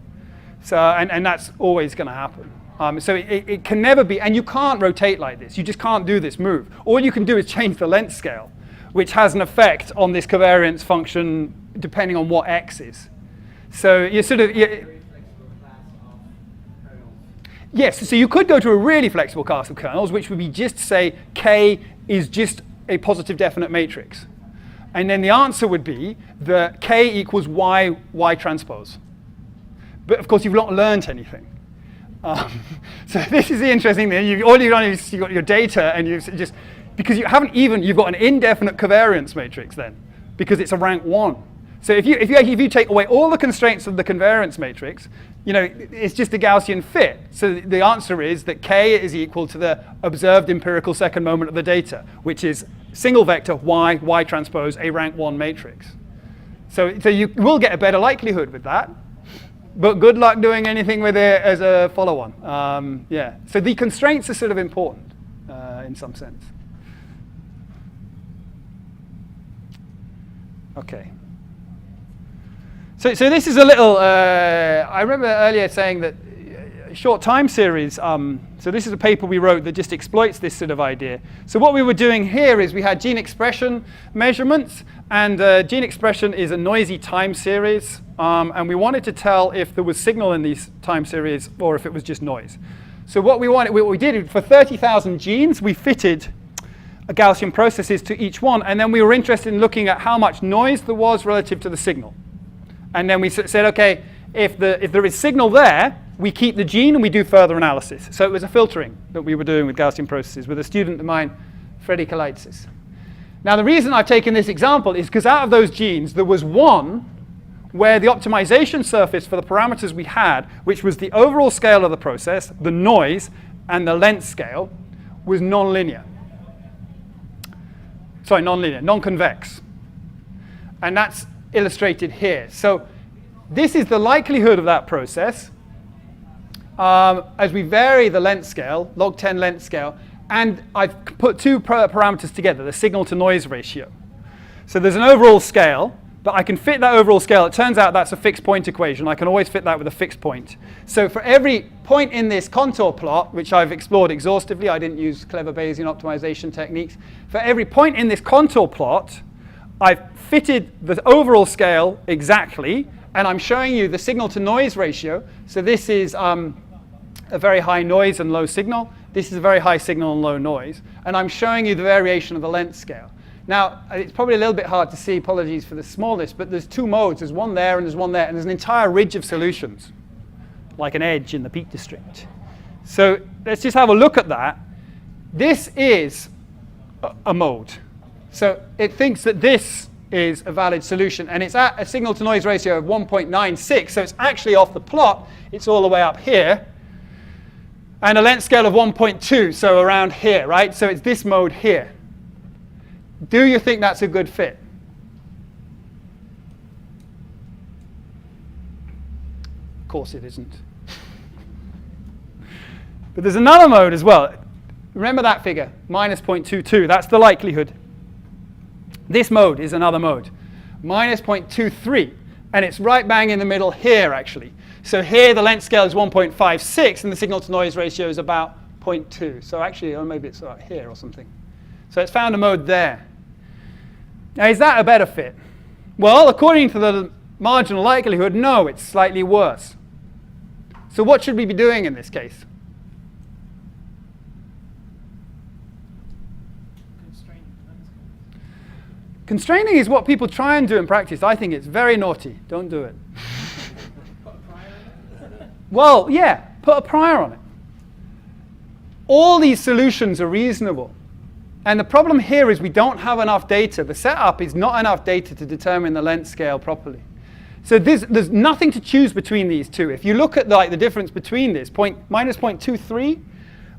So, and that's always going to happen. So it can never be, and you can't rotate like this. You just can't do this move. All you can do is change the length scale, which has an effect on this covariance function depending on what x is. So you're sort of, Yes, so you could go to a really flexible cast of kernels, which would be just say K is just a positive definite matrix. And then the answer would be that K equals Y transpose. But of course, you've not learned anything. So this is the interesting thing. All you've done is you've got your data, and you've just, because you've got an indefinite covariance matrix then, because it's a rank 1. So if you take away all the constraints of the covariance matrix, it's just a Gaussian fit. So the answer is that K is equal to the observed empirical second moment of the data, which is single vector Y transpose a rank 1 matrix. So you will get a better likelihood with that, but good luck doing anything with it as a follow-on. Yeah. So the constraints are sort of important in some sense. Okay. So this is a little, I remember earlier saying that short time series, so this is a paper we wrote that just exploits this sort of idea. So what we were doing here is we had gene expression measurements, and gene expression is a noisy time series, and we wanted to tell if there was signal in these time series or if it was just noise. So what we did for 30,000 genes, we fitted Gaussian processes to each one, and then we were interested in looking at how much noise there was relative to the signal. And then we said, okay, if there is signal there, we keep the gene and we do further analysis. So it was a filtering that we were doing with Gaussian processes with a student of mine, Freddie Kalitsis. Now the reason I've taken this example is because out of those genes, there was one where the optimization surface for the parameters we had, which was the overall scale of the process, the noise, and the length scale, was nonlinear. Sorry, nonlinear, non-convex. And that's illustrated here. So this is the likelihood of that process as we vary the length scale, log 10 length scale, and I've put two parameters together, the signal to noise ratio. So there's an overall scale, but I can fit that overall scale. It turns out that's a fixed point equation. I can always fit that with a fixed point. So for every point in this contour plot, which I've explored exhaustively, I didn't use clever Bayesian optimization techniques. For every point in this contour plot, I've fitted the overall scale exactly, and I'm showing you the signal to noise ratio. So this is a very high noise and low signal. This is a very high signal and low noise. And I'm showing you the variation of the length scale. Now, it's probably a little bit hard to see, apologies for the smallness, but there's two modes. There's one there and there's one there, and there's an entire ridge of solutions, like an edge in the Peak District. So let's just have a look at that. This is a mode. So it thinks that this is a valid solution, and it's at a signal to noise ratio of 1.96, so it's actually off the plot. It's all the way up here. And a length scale of 1.2, so around here, right? So it's this mode here. Do you think that's a good fit? Of course it isn't. But there's another mode as well. Remember that figure, minus 0.22. That's the likelihood. This mode is another mode, minus 0.23. And it's right bang in the middle here, actually. So here the length scale is 1.56, and the signal to noise ratio is about 0.2. So actually, or maybe it's right here or something. So it's found a mode there. Now, is that a better fit? Well, according to the marginal likelihood, no, it's slightly worse. So what should we be doing in this case? Constraining is what people try and do in practice. I think it's very naughty. Don't do it. Put a prior on it? Well, yeah, put a prior on it. All these solutions are reasonable. And the problem here is we don't have enough data. The setup is not enough data to determine the length scale properly. So there's nothing to choose between these two. If you look at the difference between this, minus 0.23,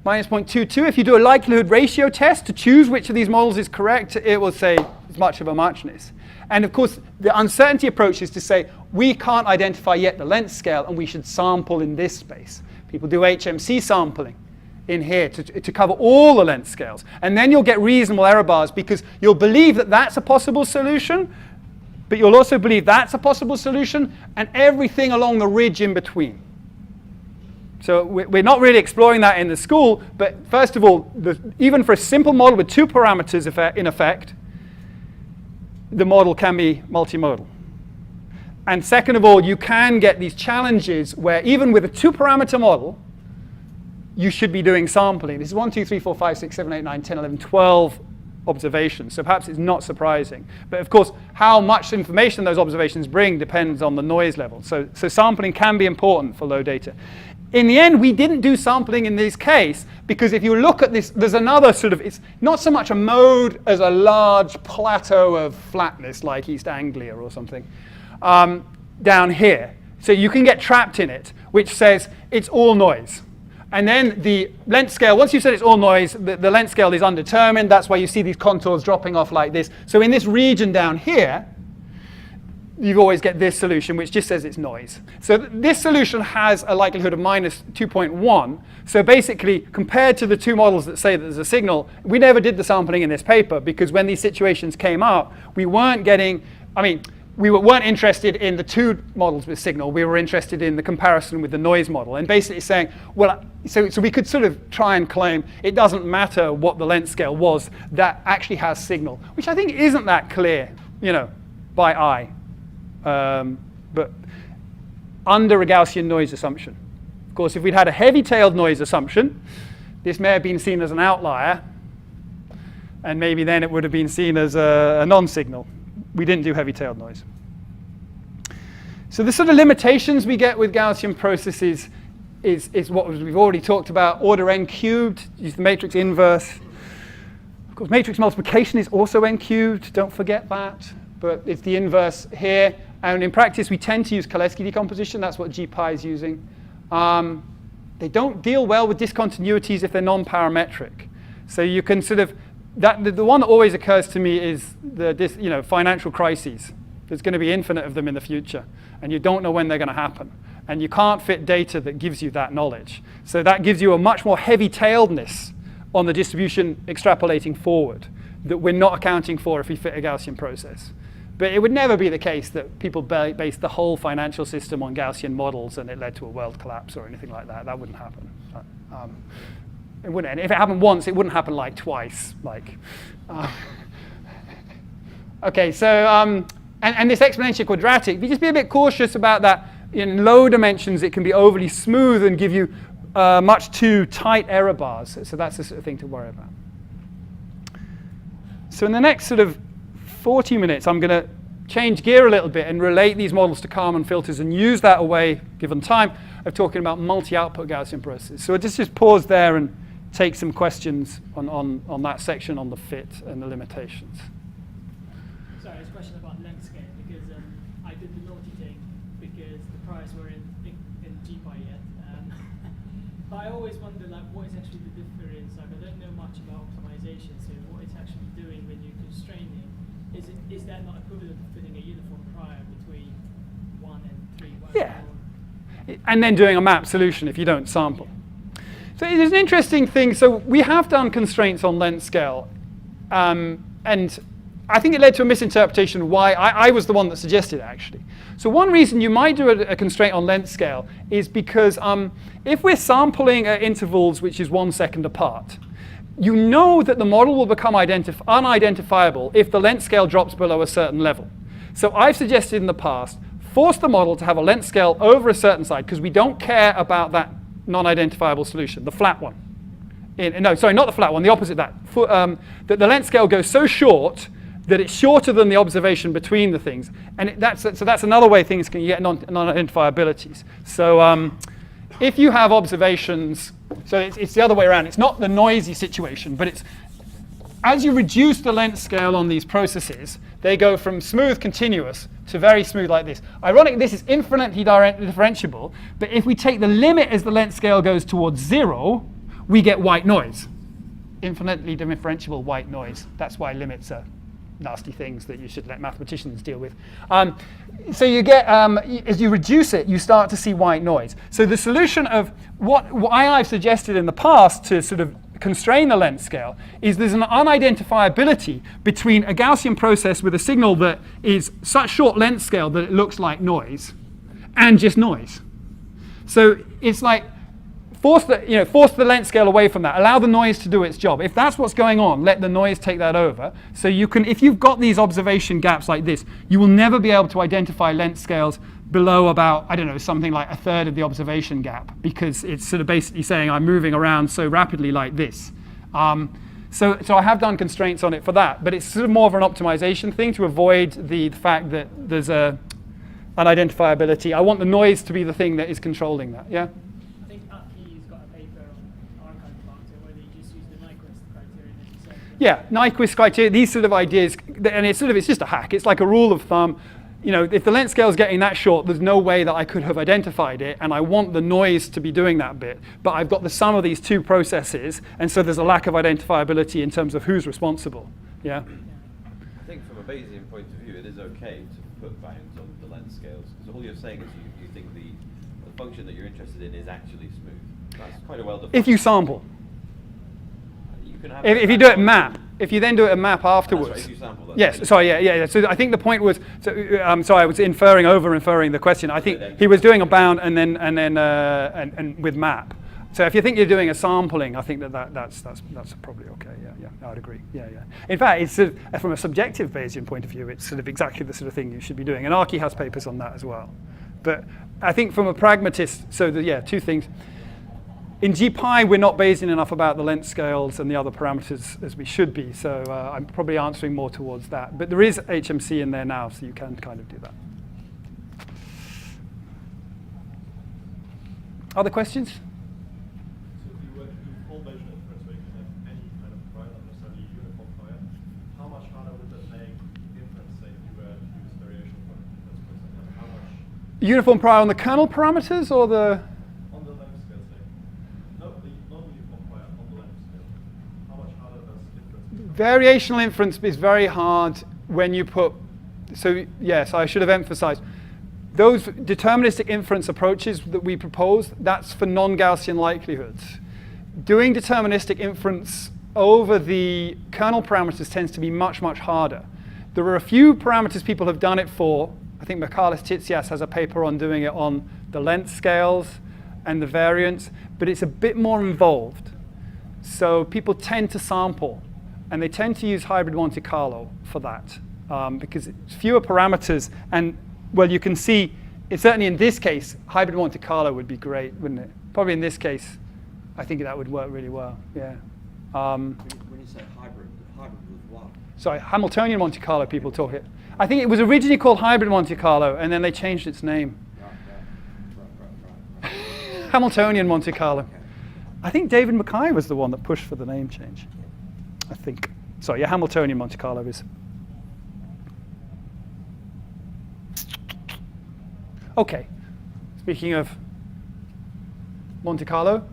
minus 0.22, if you do a likelihood ratio test to choose which of these models is correct, it will say it's much of a muchness. And of course, the uncertainty approach is to say, we can't identify yet the length scale, and we should sample in this space. People do HMC sampling in here to cover all the length scales. And then you'll get reasonable error bars, because you'll believe that that's a possible solution, but you'll also believe that's a possible solution, and everything along the ridge in between. So we're not really exploring that in the school, but first of all, even for a simple model with two parameters in effect, the model can be multimodal. And second of all, you can get these challenges where even with a two-parameter model, you should be doing sampling. This is 1, 2, 3, 4, 5, 6, 7, 8, 9, 10, 11, 12 observations. So perhaps it's not surprising. But of course, how much information those observations bring depends on the noise level. So sampling can be important for low data. In the end, we didn't do sampling in this case because if you look at this, there's another sort of, it's not so much a mode as a large plateau of flatness like East Anglia or something down here. So you can get trapped in it, which says it's all noise. And then the length scale, once you've said it's all noise, the length scale is undetermined. That's why you see these contours dropping off like this. So in this region down here, you always get this solution, which just says it's noise. So this solution has a likelihood of minus 2.1. So basically, compared to the two models that say that there's a signal, we never did the sampling in this paper because when these situations came up, we weren't getting, we weren't interested in the two models with signal. We were interested in the comparison with the noise model. And basically saying, well, so we could sort of try and claim it doesn't matter what the length scale was, that actually has signal, which I think isn't that clear, by eye. But under a Gaussian noise assumption. Of course, if we'd had a heavy-tailed noise assumption, this may have been seen as an outlier, and maybe then it would have been seen as a non-signal. We didn't do heavy-tailed noise. So the sort of limitations we get with Gaussian processes is what we've already talked about. Order n cubed, use the matrix inverse. Of course, matrix multiplication is also n cubed, don't forget that. But it's the inverse here. And in practice, we tend to use Cholesky decomposition. That's what GPy is using. They don't deal well with discontinuities if they're non-parametric. So you can sort of, the one that always occurs to me is the financial crises. There's going to be infinite of them in the future. And you don't know when they're going to happen. And you can't fit data that gives you that knowledge. So that gives you a much more heavy-tailedness on the distribution extrapolating forward that we're not accounting for if we fit a Gaussian process. But it would never be the case that people based the whole financial system on Gaussian models and it led to a world collapse or anything like that. That wouldn't happen. It wouldn't. And if it happened once, it wouldn't happen like twice. Okay, so and this exponential quadratic, you just be a bit cautious about that. In low dimensions, it can be overly smooth and give you much too tight error bars. So that's the sort of thing to worry about. So in the next sort of 40 minutes, I'm going to change gear a little bit and relate these models to Kalman filters and use that away, given time, of talking about multi-output Gaussian processes. So I'll just pause there and take some questions on that section on the fit and the limitations. Sorry, it's a question about Lengthscale, because I did the naughty thing because the priors were in GPy yet. But I always wonder, what is actually the difference? I don't know much about optimization, so what it's actually doing when you're constraining. Is that not equivalent to putting a uniform prior between 1 and 3? Yeah. And then doing a map solution if you don't sample. Yeah. So there's an interesting thing. So we have done constraints on Lengthscale. And I think it led to a misinterpretation of why I was the one that suggested it, actually. So one reason you might do a constraint on Lengthscale is because if we're sampling at intervals which is 1 second apart, you know that the model will become unidentifiable if the length scale drops below a certain level. So I've suggested in the past, force the model to have a length scale over a certain side because we don't care about that non-identifiable solution, the flat one. No, sorry, not the flat one, the opposite that. That the length scale goes so short that it's shorter than the observation between the things. And that's another way things can get non-identifiabilities. So if you have observations, so it's the other way around. It's not the noisy situation, but it's as you reduce the length scale on these processes, they go from smooth continuous to very smooth like this. Ironically, this is infinitely differentiable, but if we take the limit as the length scale goes towards 0, we get white noise. Infinitely differentiable white noise. That's why limits are nasty things that you should let mathematicians deal with. So you get, as you reduce it, you start to see white noise. So the solution of what I've suggested in the past to sort of constrain the length scale is there's an unidentifiability between a Gaussian process with a signal that is such short length scale that it looks like noise and just noise. So it's like force the length scale away from that. Allow the noise to do its job. If that's what's going on, let the noise take that over. So you can, if you've got these observation gaps like this, you will never be able to identify length scales below about, I don't know, something like a third of the observation gap, because it's sort of basically saying I'm moving around so rapidly like this. So I have done constraints on it for that, but it's sort of more of an optimization thing to avoid the fact that there's unidentifiability. I want the noise to be the thing that is controlling that, yeah? I think Aki's got a paper on archive about it where they just use the Nyquist criteria that you said. Yeah, Nyquist criteria, these sort of ideas, and it's just a hack. It's like a rule of thumb. You know, if the length scale is getting that short, there's no way that I could have identified it, and I want the noise to be doing that bit. But I've got the sum of these two processes, and so there's a lack of identifiability in terms of who's responsible. Yeah? I think from a Bayesian point of view, it is okay to put bounds on the length scales, because all you're saying is you think the function that you're interested in is actually smooth. That's quite a well-defined. If you sample. You can have If you do it map, if you then do it a map afterwards. That's right, if you sample that. Yes, sorry, yeah. So I think the point was, sorry, I was over-inferring the question. I think he was doing a bound and with map. So if you think you're doing a sampling, I think that's probably okay. Yeah, I would agree. Yeah. In fact, it's sort of, from a subjective Bayesian point of view, it's sort of exactly the sort of thing you should be doing. And Arki has papers on that as well. But I think from a pragmatist, two things. In GPy, we're not Bayesian enough about the length scales and the other parameters as we should be, so I'm probably answering more towards that. But there is HMC in there now, so you can kind of do that. Other questions? So if you were to do full Bayesian inference where you can have any kind of prior, not necessarily uniform prior, how much harder would that make inference, say, if you were to use variational inference, for example? How much? Uniform prior on the kernel parameters or the? On the length scale, say. Not the non-uniform prior, on the length scale. How much harder does inference become? Variational inference is very hard when you put, so yes, I should have emphasized. Those deterministic inference approaches that we propose, that's for non-Gaussian likelihoods. Doing deterministic inference over the kernel parameters tends to be much, much harder. There are a few parameters people have done it for. I think Michalis Titsias has a paper on doing it on the length scales and the variance, but it's a bit more involved. So people tend to sample, and they tend to use hybrid Monte Carlo for that, because it's fewer parameters, and well, you can see, certainly in this case, hybrid Monte Carlo would be great, wouldn't it? Probably in this case, I think that would work really well, yeah. When you say hybrid with what? Sorry, Hamiltonian Monte Carlo people talk it. I think it was originally called hybrid Monte Carlo, and then they changed its name. Right. Hamiltonian Monte Carlo. Okay. I think David Mackay was the one that pushed for the name change. I think. So yeah, Hamiltonian Monte Carlo is. Okay. Speaking of Monte Carlo,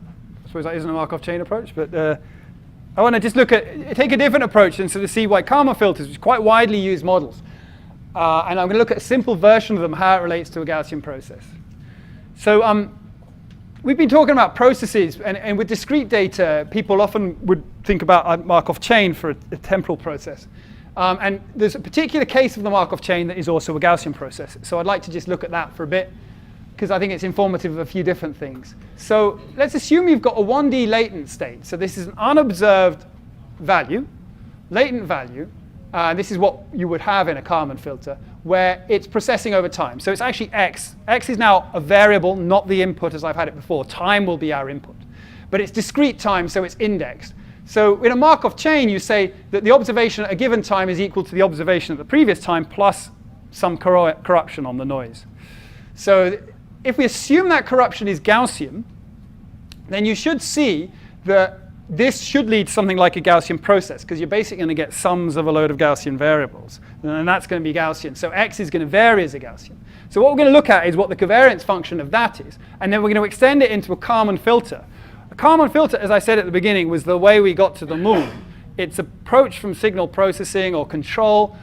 I suppose that isn't a Markov chain approach, but I want to just take a different approach and sort of see why Kalman filters, which are quite widely used models. And I'm going to look at a simple version of them, how it relates to a Gaussian process. So we've been talking about processes, and with discrete data, people often would think about a Markov chain for a temporal process. And there's a particular case of the Markov chain that is also a Gaussian process. So I'd like to just look at that for a bit, because I think it's informative of a few different things. So let's assume you've got a 1D latent state. So this is an unobserved value, latent value. This is what you would have in a Kalman filter, where it's processing over time. So it's actually x. X is now a variable, not the input as I've had it before. Time will be our input. But it's discrete time, so it's indexed. So in a Markov chain, you say that the observation at a given time is equal to the observation at the previous time plus some corruption on the noise. So if we assume that corruption is Gaussian, then you should see that this should lead to something like a Gaussian process, because you're basically going to get sums of a load of Gaussian variables. And that's going to be Gaussian. So x is going to vary as a Gaussian. So what we're going to look at is what the covariance function of that is. And then we're going to extend it into a Kalman filter. A Kalman filter, as I said at the beginning, was the way we got to the moon. It's approach from signal processing or control,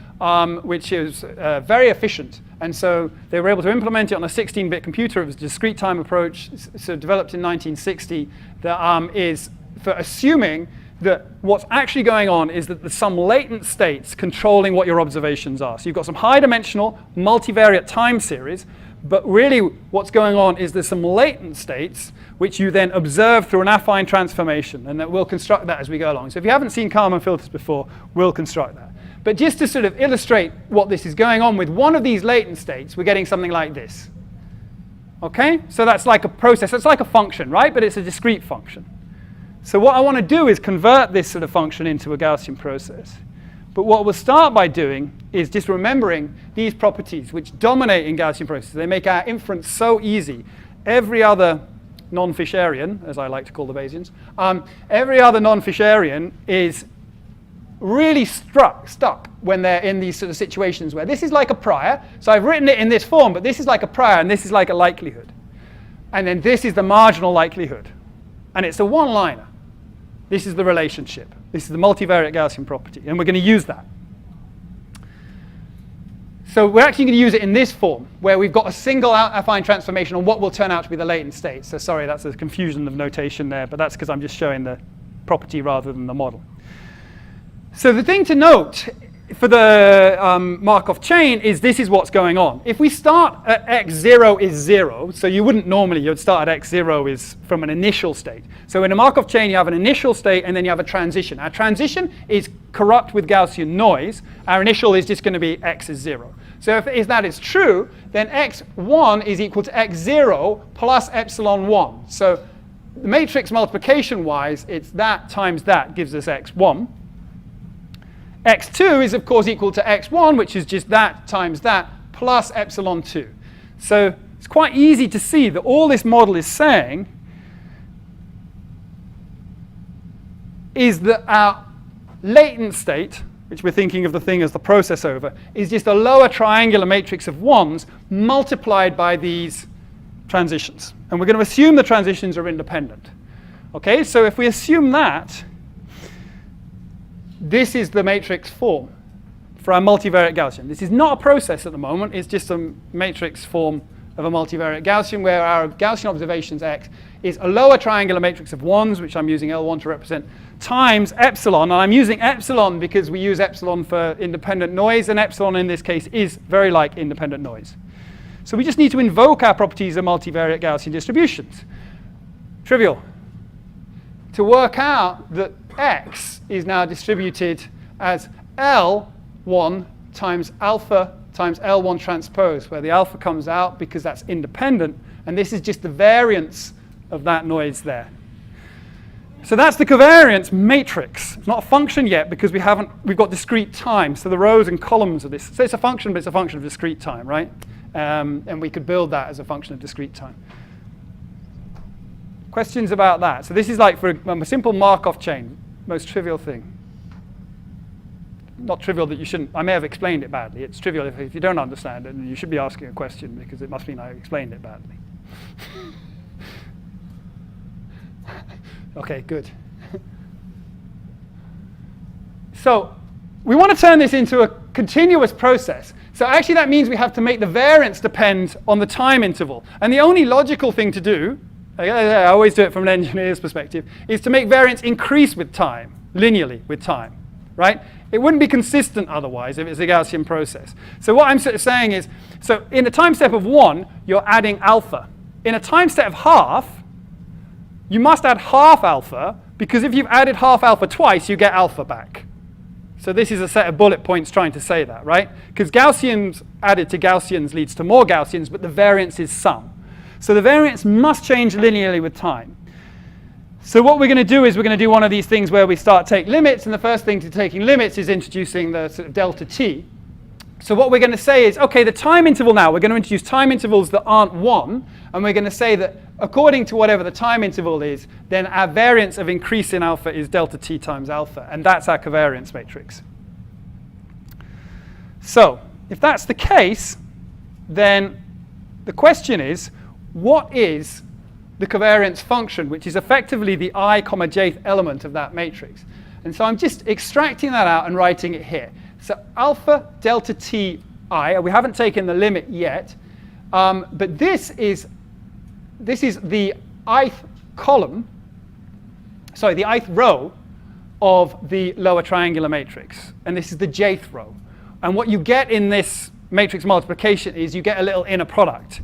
which is very efficient. And so they were able to implement it on a 16-bit computer. It was a discrete time approach, so developed in 1960, that is for assuming that what's actually going on is that there's some latent states controlling what your observations are. So you've got some high-dimensional multivariate time series, but really what's going on is there's some latent states which you then observe through an affine transformation, and that we'll construct that as we go along. So if you haven't seen Kalman filters before, we'll construct that. But just to sort of illustrate what this is going on with one of these latent states, we're getting something like this. Okay? So that's like a process. That's like a function, right? But it's a discrete function. So what I want to do is convert this sort of function into a Gaussian process. But what we'll start by doing is just remembering these properties which dominate in Gaussian processes. They make our inference so easy. Every other non-Fisherian, as I like to call the Bayesians, every other non-Fisherian is really stuck when they're in these sort of situations where this is like a prior. So I've written it in this form, but this is like a prior, and this is like a likelihood. And then this is the marginal likelihood. And it's a one-liner. This is the relationship. This is the multivariate Gaussian property, and we're going to use that. So we're actually going to use it in this form, where we've got a single affine transformation on what will turn out to be the latent state. So sorry, that's a confusion of notation there, but that's because I'm just showing the property rather than the model. So the thing to note for the Markov chain is this is what's going on. If we start at x0 is 0, so you wouldn't normally, you'd start at x0 is from an initial state. So in a Markov chain, you have an initial state, and then you have a transition. Our transition is corrupt with Gaussian noise. Our initial is just going to be x is 0. So if that is true, then x1 is equal to x0 plus epsilon 1. So the matrix multiplication-wise, it's that times that gives us x1. x2 is, of course, equal to x1, which is just that times that, plus epsilon 2. So it's quite easy to see that all this model is saying is that our latent state, which we're thinking of the thing as the process over, is just a lower triangular matrix of 1s multiplied by these transitions. And we're going to assume the transitions are independent. Okay, so if we assume that, this is the matrix form for our multivariate Gaussian. This is not a process at the moment. It's just a matrix form of a multivariate Gaussian, where our Gaussian observations x is a lower triangular matrix of 1s, which I'm using L1 to represent, times epsilon. And I'm using epsilon because we use epsilon for independent noise, and epsilon in this case is very like independent noise. So we just need to invoke our properties of multivariate Gaussian distributions. Trivial. To work out that x is now distributed as L1 times alpha times L1 transpose, where the alpha comes out because that's independent, and this is just the variance of that noise there. So that's the covariance matrix. It's not a function yet because we've got discrete time, so the rows and columns of this. So it's a function, but it's a function of discrete time, right? And we could build that as a function of discrete time. Questions about that? So this is like for a simple Markov chain, most trivial thing. Not trivial that you shouldn't, I may have explained it badly. It's trivial if you don't understand it, and you should be asking a question because it must mean I explained it badly. Okay, good. So we want to turn this into a continuous process. So actually that means we have to make the variance depend on the time interval. And the only logical thing to do, I always do it from an engineer's perspective, is to make variance increase with time, linearly with time, right? It wouldn't be consistent otherwise if it's a Gaussian process. So what I'm sort of saying is, so in a time step of 1, you're adding alpha. In a time step of half, you must add half alpha, because if you've added half alpha twice, you get alpha back. So this is a set of bullet points trying to say that, right? Because Gaussians added to Gaussians leads to more Gaussians, but the variance is sum. So the variance must change linearly with time. So what we're going to do is we're going to do one of these things where we start take limits, and the first thing to taking limits is introducing the sort of delta t. So what we're going to say is, okay, the time interval now, we're going to introduce time intervals that aren't 1, and we're going to say that according to whatever the time interval is, then our variance of increase in alpha is delta t times alpha, and that's our covariance matrix. So if that's the case, then the question is, what is the covariance function, which is effectively the I, jth element of that matrix? And so I'm just extracting that out and writing it here. So alpha delta t I, we haven't taken the limit yet, but this is the ith column, sorry, the ith row of the lower triangular matrix, and this is the jth row. And what you get in this matrix multiplication is you get a little inner product.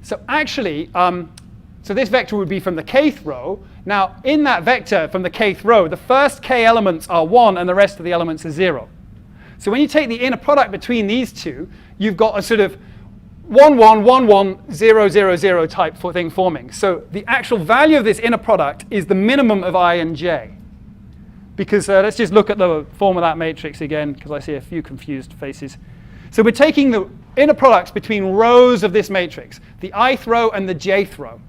So actually, so this vector would be from the kth row. Now, in that vector from the kth row, the first k elements are 1 and the rest of the elements are 0. So when you take the inner product between these two, you've got a sort of 1, 1, 1, 1, 0, 0, 0 type thing forming. So the actual value of this inner product is the minimum of I and j. Because let's just look at the form of that matrix again, because I see a few confused faces. So we're taking the inner products between rows of this matrix, the ith row and the jth row.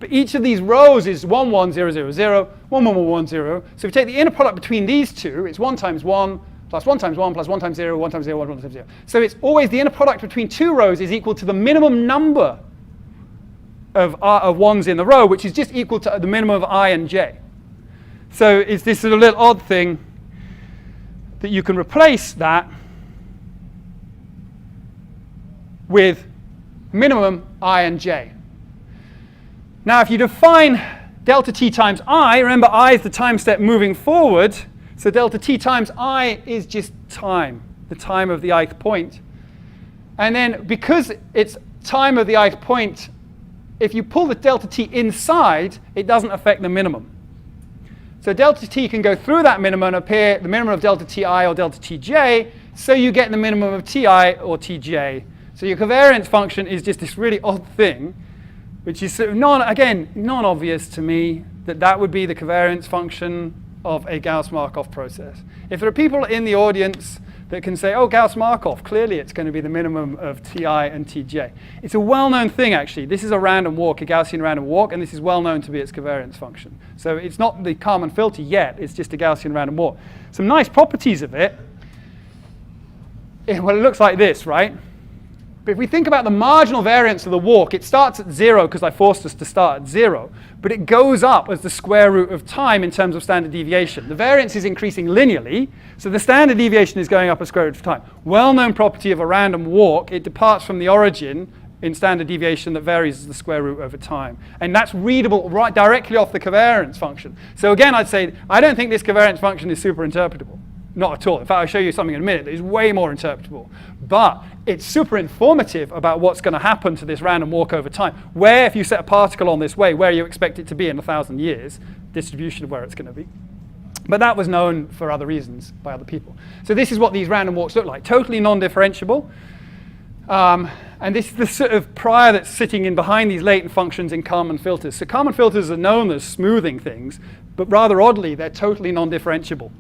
But each of these rows is 1, 1, 0, 0, 0, 1, 1, 1, 1, 0. So if we take the inner product between these two, it's 1 times 1, plus 1 times 1, plus 1 times 0, 1 times 0, 1 times 0. So it's always the inner product between two rows is equal to the minimum number of ones in the row, which is just equal to the minimum of I and j. So it's this sort of little odd thing that you can replace that with minimum I and j. Now, if you define delta t times I, remember I is the time step moving forward, so delta t times I is just time, the time of the ith point. And then because it's time of the ith point, if you pull the delta t inside, it doesn't affect the minimum. So delta t can go through that minimum and appear the minimum of delta ti or delta tj, so you get the minimum of ti or tj. So your covariance function is just this really odd thing, which is sort of non-obvious to me that that would be the covariance function of a Gauss-Markov process. If there are people in the audience that can say, oh, Gauss-Markov, clearly it's going to be the minimum of ti and tj. It's a well-known thing, actually. This is a random walk, a Gaussian random walk, and this is well known to be its covariance function. So it's not the Kalman filter yet, it's just a Gaussian random walk. Some nice properties of it. Well, it looks like this, right? But if we think about the marginal variance of the walk, it starts at 0 because I forced us to start at 0. But it goes up as the square root of time in terms of standard deviation. The variance is increasing linearly, so the standard deviation is going up as square root of time. Well-known property of a random walk, it departs from the origin in standard deviation that varies as the square root over time. And that's readable right directly off the covariance function. So again, I'd say, I don't think this covariance function is super interpretable. Not at all. In fact, I'll show you something in a minute that is way more interpretable. But it's super informative about what's going to happen to this random walk over time. Where, if you set a particle on this way, where you expect it to be in 1,000 years, distribution of where it's going to be. But that was known for other reasons by other people. So this is what these random walks look like. Totally non-differentiable. And this is the sort of prior that's sitting in behind these latent functions in Kalman filters. So Kalman filters are known as smoothing things, but rather oddly, they're totally non-differentiable.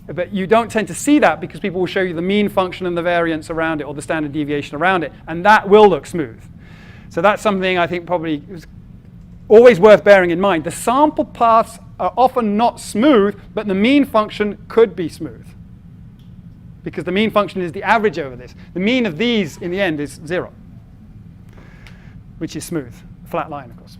But you don't tend to see that because people will show you the mean function and the variance around it or the standard deviation around it, and that will look smooth. So that's something I think probably is always worth bearing in mind. The sample paths are often not smooth, but the mean function could be smooth because the mean function is the average over this. The mean of these in the end is 0, which is smooth. Flat line, of course.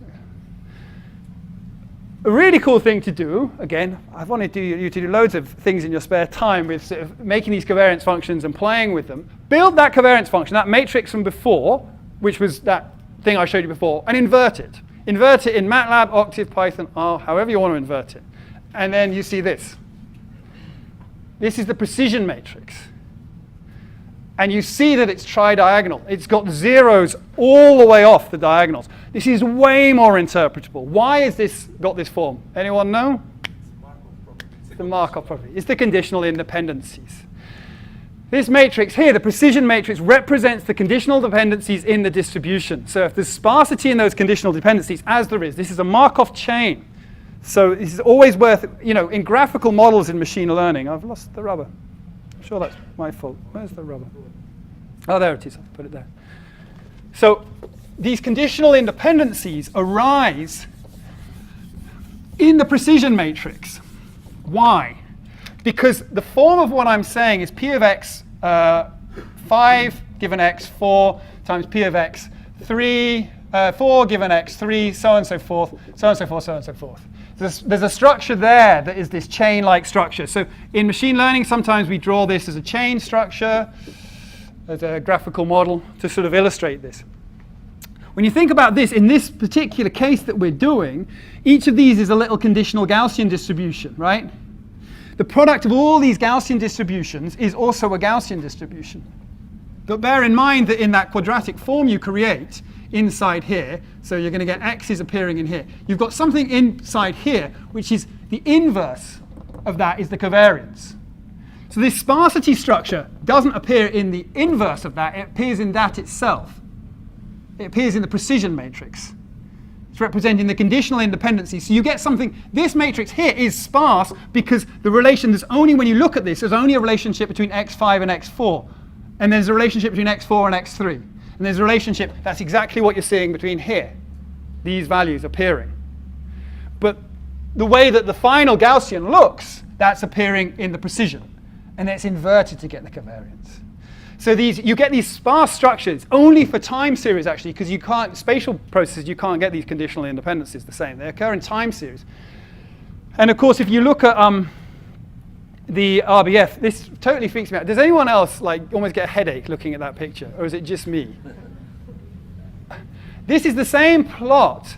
A really cool thing to do, again, I've wanted you to do loads of things in your spare time with sort of making these covariance functions and playing with them. Build that covariance function, that matrix from before, which was that thing I showed you before, and invert it. Invert it in MATLAB, Octave, Python, R, however you want to invert it. And then you see this. This is the precision matrix. And you see that it's tri-diagonal. It's got zeros all the way off the diagonals. This is way more interpretable. Why has this got this form? Anyone know? It's the Markov property. It's the conditional independencies. This matrix here, the precision matrix, represents the conditional dependencies in the distribution. So if there's sparsity in those conditional dependencies, as there is, this is a Markov chain. So this is always worth, in graphical models in machine learning. I've lost the rubber. I'm sure that's my fault. Where's the rubber? Oh, there it is. I'll put it there. So these conditional independencies arise in the precision matrix. Why? Because the form of what I'm saying is p of x 5 given x 4 times p of x 3, 4 given x 3, so on and so forth, so on and so forth, so on and so forth. There's a structure there that is this chain-like structure. So in machine learning, sometimes we draw this as a chain structure, as a graphical model to sort of illustrate this. When you think about this, in this particular case that we're doing, each of these is a little conditional Gaussian distribution, right? The product of all these Gaussian distributions is also a Gaussian distribution. But bear in mind that in that quadratic form you create inside here, so you're going to get x's appearing in here. You've got something inside here, which is the inverse of that is the covariance. So this sparsity structure doesn't appear in the inverse of that, it appears in that itself. it appears in the precision matrix. It's representing the conditional independency. So you get something, this matrix here is sparse because the relation, there's only, when you look at this, there's only a relationship between x5 and x4. And there's a relationship between x4 and x3. And there's a relationship, that's exactly what you're seeing between here, these values appearing. But the way that the final Gaussian looks, that's appearing in the precision. And it's inverted to get the covariance. So you get these sparse structures only for time series, actually, because you can't, spatial processes, you can't get these conditional independencies the same. They occur in time series. And of course, if you look at the RBF, this totally freaks me out. Does anyone else like almost get a headache looking at that picture, or is it just me? This is the same plot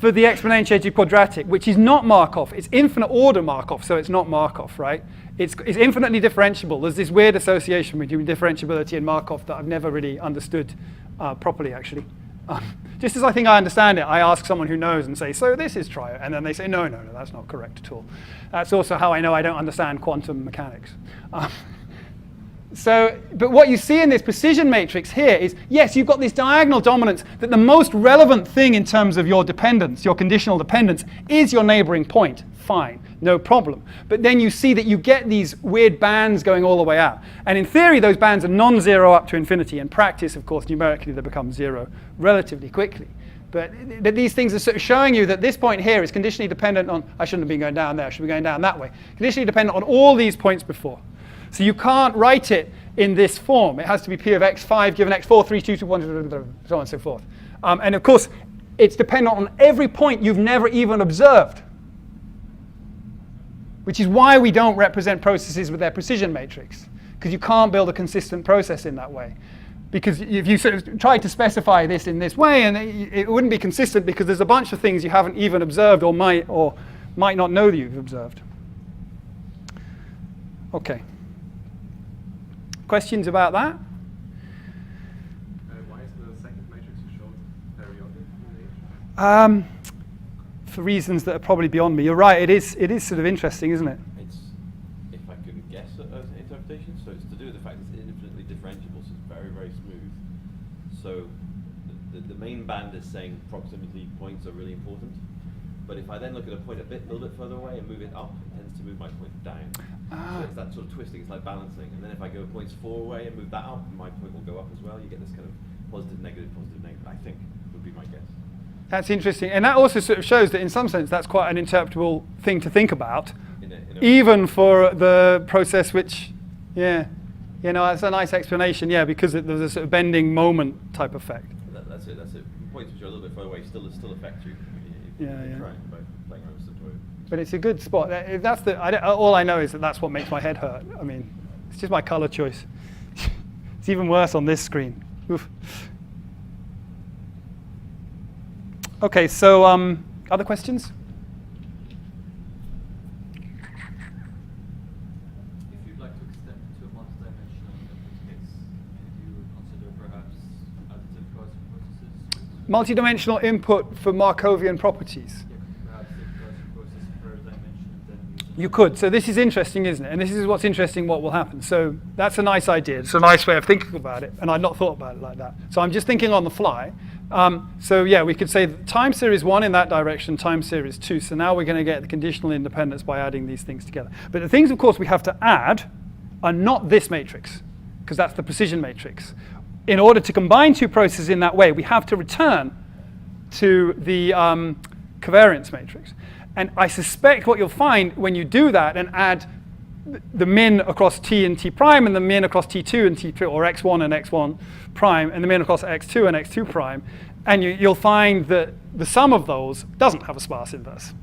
for the exponentiated quadratic, which is not Markov. It's infinite order Markov, so it's not Markov, right? It's infinitely differentiable. There's this weird association between differentiability and Markov that I've never really understood properly, actually. Just as I think I understand it, I ask someone who knows and say, so this is trio. And then they say, no, that's not correct at all. That's also how I know I don't understand quantum mechanics. But what you see in this precision matrix here is, yes, you've got this diagonal dominance that the most relevant thing in terms of your dependence, your conditional dependence, is your neighboring point. Fine, no problem. But then you see that you get these weird bands going all the way out. And in theory, those bands are non-zero up to infinity. In practice, of course, numerically, they become zero relatively quickly. But these things are sort of showing you that this point here is conditionally dependent on, I shouldn't have been going down there, I should be going down that way. Conditionally dependent on all these points before. So you can't write it in this form. It has to be P of x5 given x4, 3, 2, 2, 1, so on and so forth. And of course, it's dependent on every point you've never even observed, which is why we don't represent processes with their precision matrix, because you can't build a consistent process in that way. Because if you sort of try to specify this in this way, and it wouldn't be consistent because there's a bunch of things you haven't even observed or might not know that you've observed. OK. Questions about that? Why is the second matrix you showed periodic in age? For reasons that are probably beyond me. You're right, it is sort of interesting, isn't it? It's, if I could guess at an interpretation, so it's to do with the fact it's infinitely differentiable, so it's very, very smooth. So the main band is saying proximity points are really important. But if I then look at a point a little bit further away and move it up, it tends to move my point down. So it's that sort of twisting, it's like balancing. And then if I go points 4 away and move that up, my point will go up as well. You get this kind of positive, negative, I think, would be my guess. That's interesting. And that also sort of shows that in some sense that's quite an interpretable thing to think about, even for the process which, yeah, you know, it's a nice explanation, yeah, because there's a sort of bending moment type effect. That's it. Points which are a little bit further away still affect you. Yeah. Trying by playing around with the toy. But it's a good spot. That's all I know is that that's what makes my head hurt. I mean, it's just my color choice. It's even worse on this screen. Oof. OK, so other questions? If you'd like to extend to a multidimensional input case, could you consider perhaps additive Gaussian processes? Multidimensional input for Markovian properties. Yeah, perhaps if Gaussian process per dimension and then use You could. So this is interesting, isn't it? And this is what's interesting, what will happen. So that's a nice idea. It's a nice way of thinking about it. And I'd not thought about it like that. So I'm just thinking on the fly. So yeah, we could say time series 1 in that direction, time series 2. So now we're going to get the conditional independence by adding these things together. But the things, of course, we have to add are not this matrix, because that's the precision matrix. In order to combine two processes in that way, we have to return to the covariance matrix. And I suspect what you'll find when you do that and add the min across t and t prime and the min across t2 and t2, or x1 and x1 prime, and the min across x2 and x2 prime, and you'll find that the sum of those doesn't have a sparse inverse.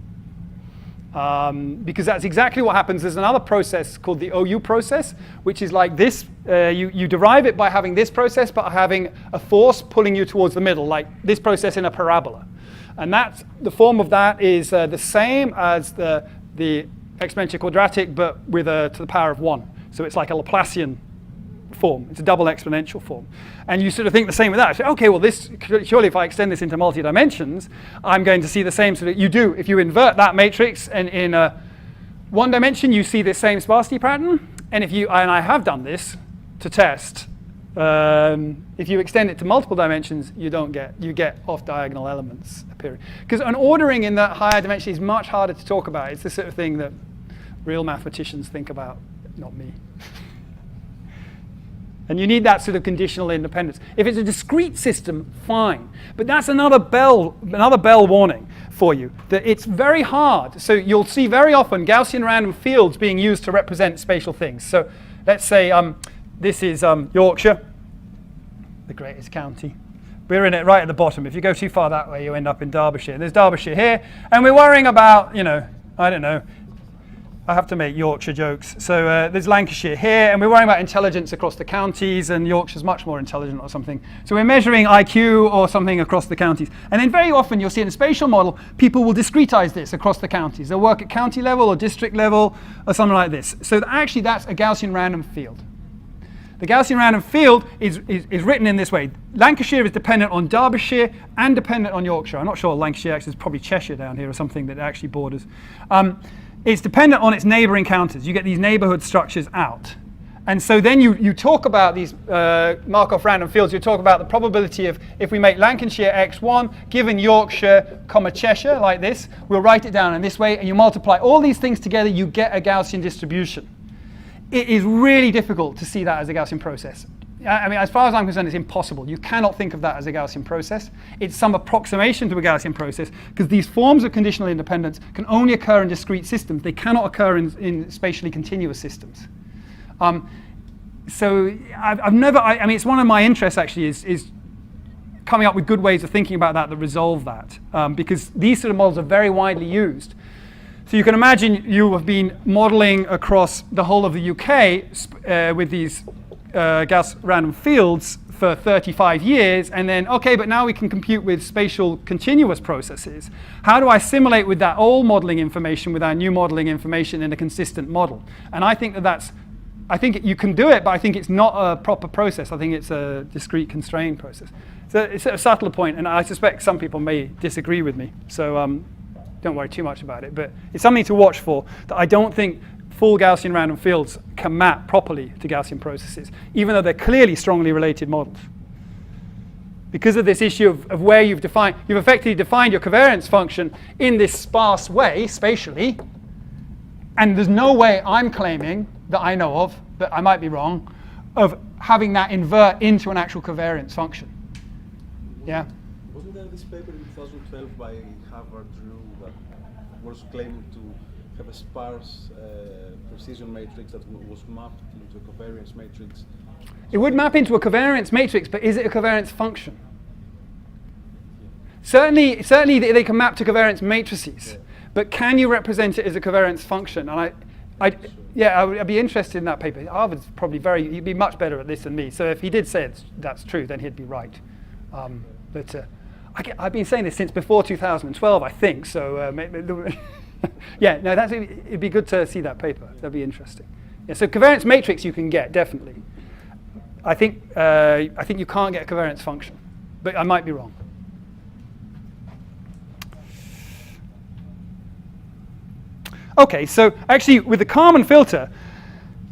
Because that's exactly what happens. There's another process called the OU process, which is like this. You derive it by having this process, but having a force pulling you towards the middle, like this process in a parabola. And that's, the form of that is the same as the exponential quadratic, but with to the power of 1. So it's like a Laplacian form. It's a double exponential form. And you sort of think the same with that. So, okay, well, this surely if I extend this into multi-dimensions, I'm going to see the same sort of, you do. If you invert that matrix and in one dimension, you see this same sparsity pattern. And I have done this to test in If you extend it to multiple dimensions, you get off-diagonal elements appearing. Because an ordering in that higher dimension is much harder to talk about. It's the sort of thing that real mathematicians think about, not me. And you need that sort of conditional independence. If it's a discrete system, fine. But that's another bell warning for you, that it's very hard. So you'll see very often Gaussian random fields being used to represent spatial things. So let's say this is Yorkshire, the greatest county. We're in it right at the bottom. If you go too far that way, you end up in Derbyshire. There's Derbyshire here. And we're worrying about, I don't know, I have to make Yorkshire jokes. So there's Lancashire here, and we're worrying about intelligence across the counties, and Yorkshire's much more intelligent or something. So we're measuring IQ or something across the counties. And then very often you'll see in a spatial model, people will discretize this across the counties. They'll work at county level or district level or something like this. So actually that's a Gaussian random field. The Gaussian random field is written in this way. Lancashire is dependent on Derbyshire and dependent on Yorkshire. I'm not sure Lancashire actually is probably Cheshire down here or something that actually borders. It's dependent on its neighboring counters. You get these neighborhood structures out. And so then you talk about these Markov random fields. You talk about the probability of, if we make Lancashire x1, given Yorkshire, comma Cheshire, like this, we'll write it down in this way, and you multiply all these things together, you get a Gaussian distribution. It is really difficult to see that as a Gaussian process. I mean, as far as I'm concerned, it's impossible. You cannot think of that as a Gaussian process. It's some approximation to a Gaussian process, because these forms of conditional independence can only occur in discrete systems. They cannot occur in spatially continuous systems. So I've never, I mean, it's one of my interests actually is coming up with good ways of thinking about that resolve that, because these sort of models are very widely used. So you can imagine you have been modeling across the whole of the UK with these Gauss random fields for 35 years, and then, okay, but now we can compute with spatial continuous processes. How do I simulate with that old modeling information with our new modeling information in a consistent model? And I think I think you can do it, but I think it's not a proper process. I think it's a discrete constrained process. So it's a subtler point, and I suspect some people may disagree with me. So don't worry too much about it, but it's something to watch for, that I don't think full Gaussian random fields can map properly to Gaussian processes, even though they're clearly strongly related models. Because of this issue of where you've effectively defined your covariance function in this sparse way, spatially, and there's no way I'm claiming, that I know of, but I might be wrong, of having that invert into an actual covariance function. Yeah? Wasn't there this paper in 2012 by Harvard-Drew that was claiming to have a sparse precision matrix that was mapped into a covariance matrix? It would map into a covariance matrix, but is it a covariance function? Certainly they can map to covariance matrices, but can you represent it as a covariance function? And I'd be interested in that paper. Harvard's probably he'd be much better at this than me. So if he did say that's true, then he'd be right. I've been saying this since before 2012, I think. So yeah, no, it'd be good to see that paper. That'd be interesting. Yeah, so covariance matrix you can get, definitely. I think you can't get a covariance function, but I might be wrong. Okay, so actually with the Kalman filter,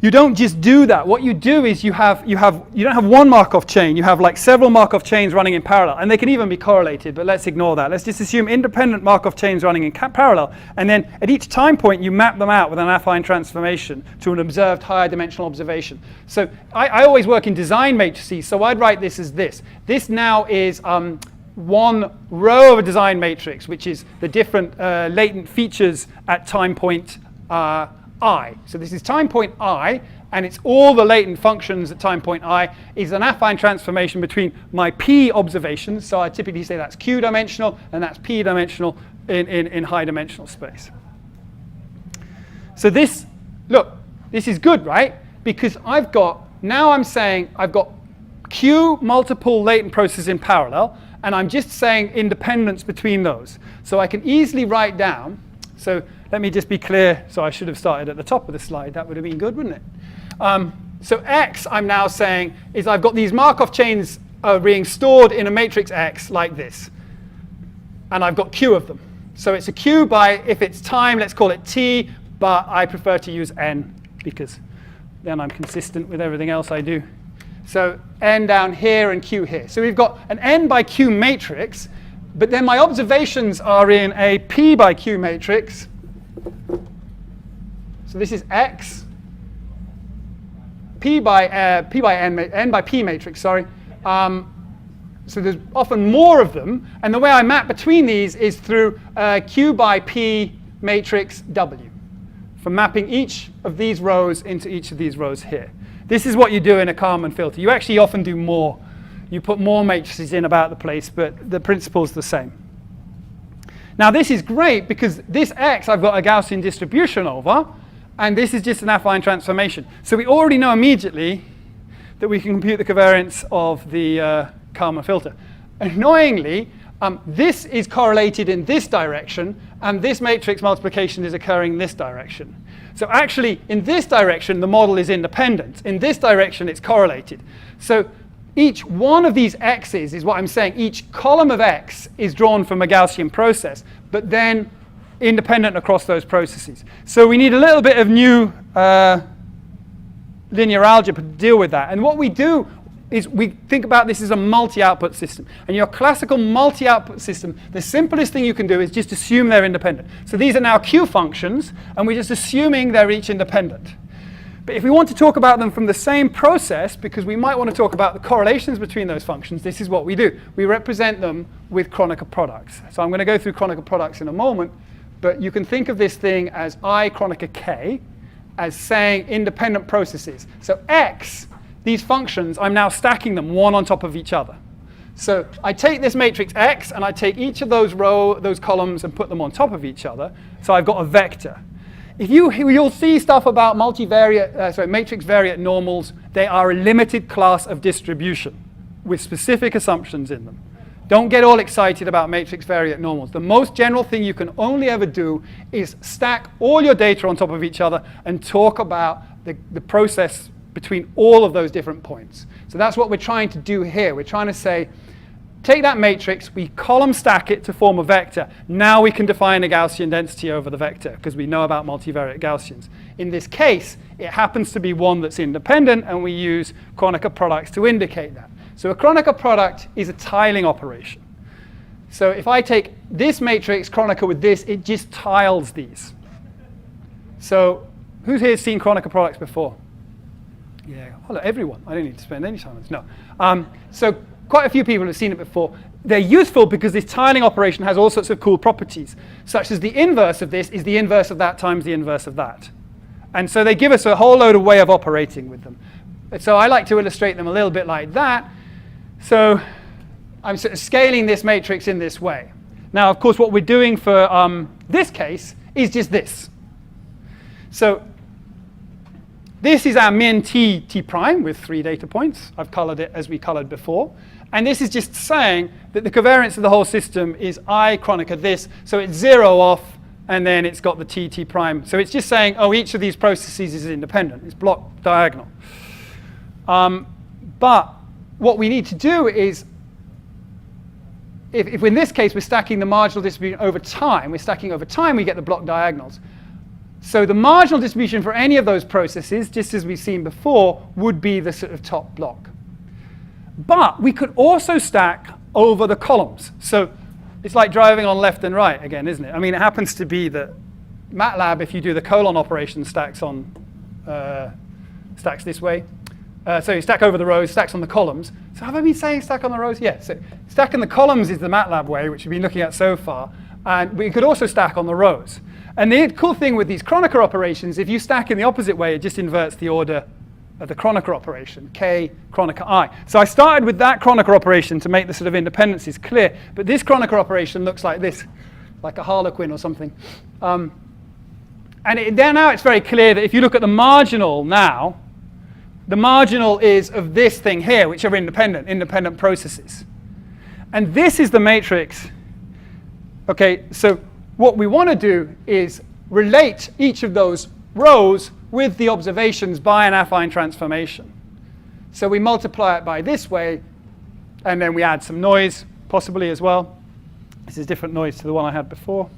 you don't just do that. What you do is you don't have one Markov chain. You have like several Markov chains running in parallel, and they can even be correlated. But let's ignore that. Let's just assume independent Markov chains running in parallel, and then at each time point you map them out with an affine transformation to an observed higher dimensional observation. So I always work in design matrices. So I'd write this as this. This now is one row of a design matrix, which is the different latent features at time point I. So this is time point I, and it's all the latent functions at time point I is an affine transformation between my P observations. So I typically say that's Q dimensional, and that's P dimensional in high dimensional space. So this is good, right? Because I'm saying I've got Q multiple latent processes in parallel, and I'm just saying independence between those. So I can easily write down, so let me just be clear. So I should have started at the top of the slide. That would have been good, wouldn't it? So X, I'm now saying, is I've got these Markov chains being stored in a matrix X like this. And I've got Q of them. So it's a Q by, if it's time, let's call it T, but I prefer to use N because then I'm consistent with everything else I do. So n down here and q here. So we've got an n by q matrix, but then my observations are in a p by q matrix. So this is x, n by p matrix, sorry. So there's often more of them, and the way I map between these is through q by p matrix w, for mapping each of these rows into each of these rows here. This is what you do in a Kalman filter. You actually often do more. You put more matrices in about the place, but the principle's the same. Now this is great because this x I've got a Gaussian distribution over, and this is just an affine transformation. So we already know immediately that we can compute the covariance of the Kalman filter. Annoyingly, this is correlated in this direction, and this matrix multiplication is occurring in this direction. So actually, in this direction, the model is independent. In this direction, it's correlated. So each one of these x's is what I'm saying. Each column of x is drawn from a Gaussian process, but then independent across those processes. So we need a little bit of new linear algebra to deal with that. And what we do is we think about this as a multi-output system. And your classical multi-output system, the simplest thing you can do is just assume they're independent. So these are now Q functions, and we're just assuming they're each independent. But if we want to talk about them from the same process, because we might want to talk about the correlations between those functions, this is what we do. We represent them with Kronecker products. So I'm going to go through Kronecker products in a moment, but you can think of this thing as I Kronecker K as saying independent processes. So X, these functions, I'm now stacking them one on top of each other. So I take this matrix X, and I take each of those columns and put them on top of each other. So I've got a vector. You'll see stuff about matrix variate normals. They are a limited class of distribution with specific assumptions in them. Don't get all excited about matrix variate normals. The most general thing you can only ever do is stack all your data on top of each other and talk about the process between all of those different points. So that's what we're trying to do here. We're trying to say, take that matrix, we column stack it to form a vector. Now we can define a Gaussian density over the vector, because we know about multivariate Gaussians. In this case, it happens to be one that's independent, and we use Kronecker products to indicate that. So a Kronecker product is a tiling operation. So if I take this matrix, Kronecker, with this, it just tiles these. So who's here seen Kronecker products before? Yeah, well, everyone. I don't need to spend any time on this. No. So quite a few people have seen it before. They're useful because this tiling operation has all sorts of cool properties, such as the inverse of this is the inverse of that times the inverse of that. And so they give us a whole load of way of operating with them. So I like to illustrate them a little bit like that. So I'm sort of scaling this matrix in this way. Now, of course, what we're doing for this case is just this. So this is our min t prime with 3 data points. I've colored it as we colored before. And this is just saying that the covariance of the whole system is I Kronecker this. So it's 0 off, and then it's got the t prime. So it's just saying, oh, each of these processes is independent. It's block diagonal. But what we need to do is, if in this case we're stacking the marginal distribution over time, we get the block diagonals. So the marginal distribution for any of those processes, just as we've seen before, would be the sort of top block. But we could also stack over the columns. So it's like driving on left and right again, isn't it? I mean, it happens to be that MATLAB, if you do the colon operation, stacks this way. So you stack over the rows, stacks on the columns. So have I been saying stack on the rows? Yeah. So stacking the columns is the MATLAB way, which we've been looking at so far. And we could also stack on the rows. And the cool thing with these Kronecker operations, if you stack in the opposite way, it just inverts the order of the Kronecker operation, K, Kronecker I. So I started with that Kronecker operation to make the sort of independencies clear. But this Kronecker operation looks like this, like a harlequin or something. And now it's very clear that if you look at the marginal now, the marginal is of this thing here, which are independent processes. And this is the matrix. OK, so what we want to do is relate each of those rows with the observations by an affine transformation. So we multiply it by this way, and then we add some noise, possibly as well. This is different noise to the one I had before.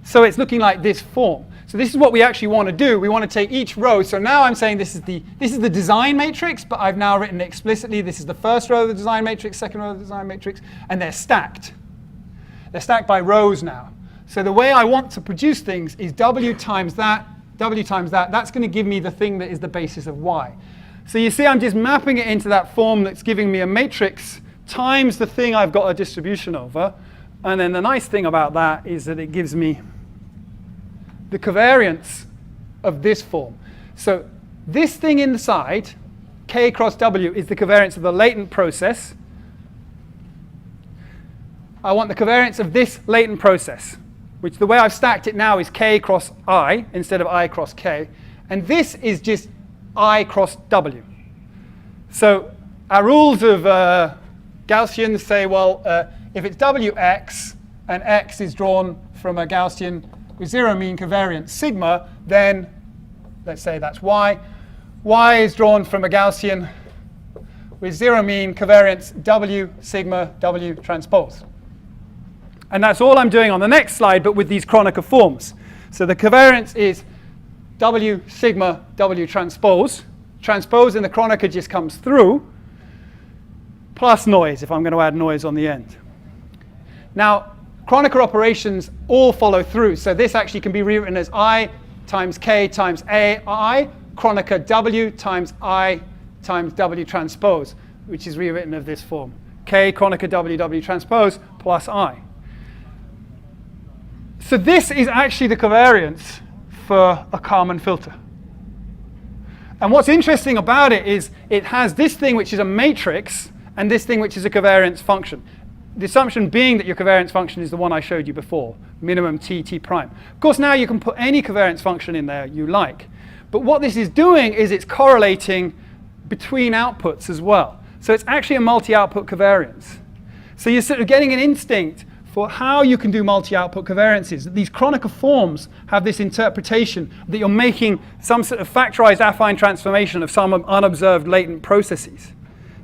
So it's looking like this form. So this is what we actually want to do. We want to take each row. So now I'm saying this is the design matrix, but I've now written it explicitly. This is the first row of the design matrix, second row of the design matrix, and they're stacked. They're stacked by rows now. So the way I want to produce things is W times that, W times that. That's going to give me the thing that is the basis of Y. So you see I'm just mapping it into that form that's giving me a matrix times the thing I've got a distribution over. And then the nice thing about that is that it gives me the covariance of this form. So this thing inside, K cross W, is the covariance of the latent process. I want the covariance of this latent process, which the way I've stacked it now is K cross I instead of I cross K. And this is just I cross W. So our rules of Gaussian say, well, if it's Wx and x is drawn from a Gaussian with zero mean covariance sigma, then let's say that's y. Y is drawn from a Gaussian with zero mean covariance W sigma W transpose. And that's all I'm doing on the next slide, but with these Kronecker forms. So the covariance is W sigma W transpose. Transpose in the Kronecker just comes through, plus noise, if I'm going to add noise on the end. Now, Kronecker operations all follow through. So this actually can be rewritten as I times K times AI, Kronecker W times I times W transpose, which is rewritten of this form. K Kronecker W W transpose plus I. So this is actually the covariance for a Kalman filter. And what's interesting about it is it has this thing which is a matrix and this thing which is a covariance function. The assumption being that your covariance function is the one I showed you before, minimum t, t prime. Of course, now you can put any covariance function in there you like. But what this is doing is it's correlating between outputs as well. So it's actually a multi-output covariance. So you're sort of getting an instinct for how you can do multi-output covariances. These Kronecker forms have this interpretation that you're making some sort of factorized affine transformation of some unobserved latent processes.